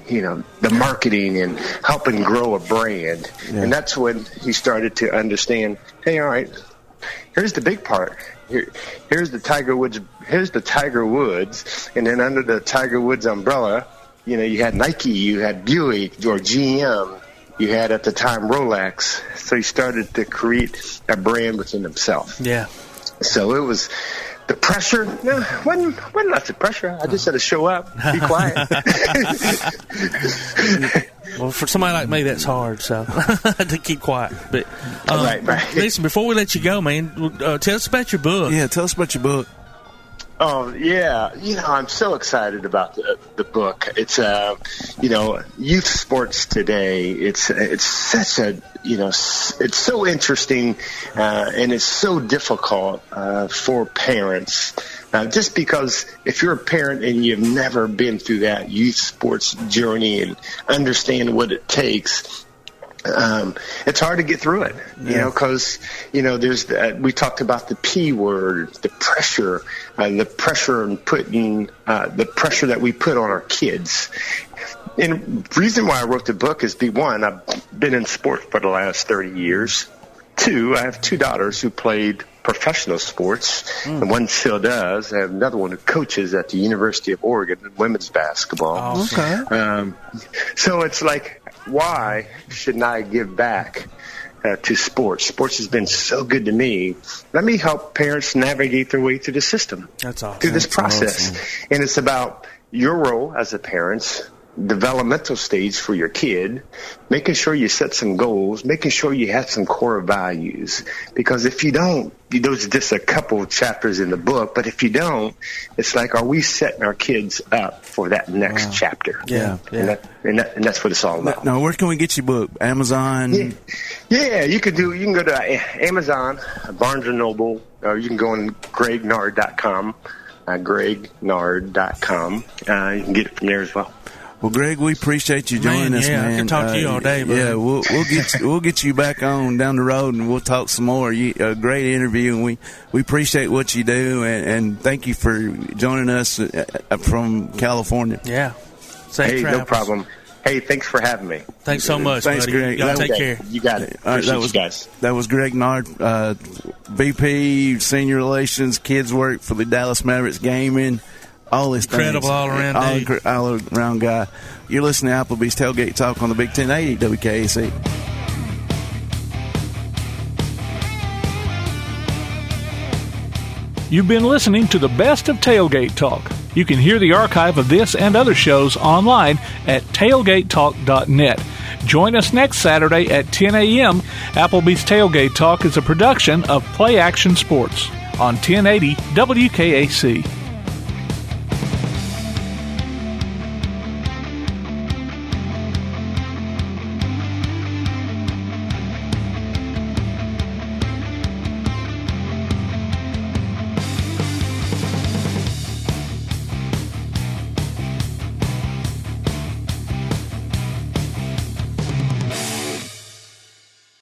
the marketing and helping grow a brand. And that's when he started to understand, hey, all right, here's the big part. Here's the Tiger Woods. Here's the Tiger Woods, and then under the Tiger Woods umbrella, you had Nike, you had Buick or GM, you had at the time Rolex. So he started to create a brand within himself. Yeah. So it was the pressure. No, wasn't lots of pressure. I just had to show up, be quiet. Well, for somebody like me, that's hard, so to keep quiet. But right. Listen, before we let you go, man, tell us about your book. Yeah, tell us about your book. Oh, yeah. I'm so excited about the book. It's, youth sports today. It's such a, it's so interesting, and it's so difficult, for parents. Just because if you're a parent and you've never been through that youth sports journey and understand what it takes, it's hard to get through it, because, there's we talked about the P word, the pressure and putting, the pressure that we put on our kids. And the reason why I wrote the book is, one, I've been in sports for the last 30 years. Two, I have two daughters who played professional sports, and one still does. I have another one who coaches at the University of Oregon in women's basketball. Oh, okay. So it's like, why shouldn't I give back to sports? Sports has been so good to me. Let me help parents navigate their way through the system. That's awesome. Through this process. Awesome. And it's about your role as a parent, developmental stage for your kid, making sure you set some goals, making sure you have some core values. Because if you don't, those are just a couple of chapters in the book, but if you don't, it's like, are we setting our kids up for that next chapter? Yeah. And that's what it's all about. Now, where can we get your book? Amazon? Yeah, you can go to Amazon, Barnes & Noble, or you can go on gregnard.com, gregnard.com. You can get it from there as well. Well, Greg, we appreciate you joining us, man. I can talk to you all day, Yeah, we'll get you back on down the road, and we'll talk some more. A great interview, and we appreciate what you do, and thank you for joining us from California. Yeah. Hey, no problem. Hey, thanks for having me. Thanks so much, Thanks, buddy. Greg. Y'all take care. You got it. All right, you guys. That was Greg Nard, VP, Senior Relations, Kids Work for the Dallas Mavericks Gaming. All this incredible all-around guy. You're listening to Applebee's Tailgate Talk on the Big 1080 WKAC. You've been listening to the best of Tailgate Talk. You can hear the archive of this and other shows online at tailgatetalk.net. Join us next Saturday at 10 a.m. Applebee's Tailgate Talk is a production of Play Action Sports on 1080 WKAC.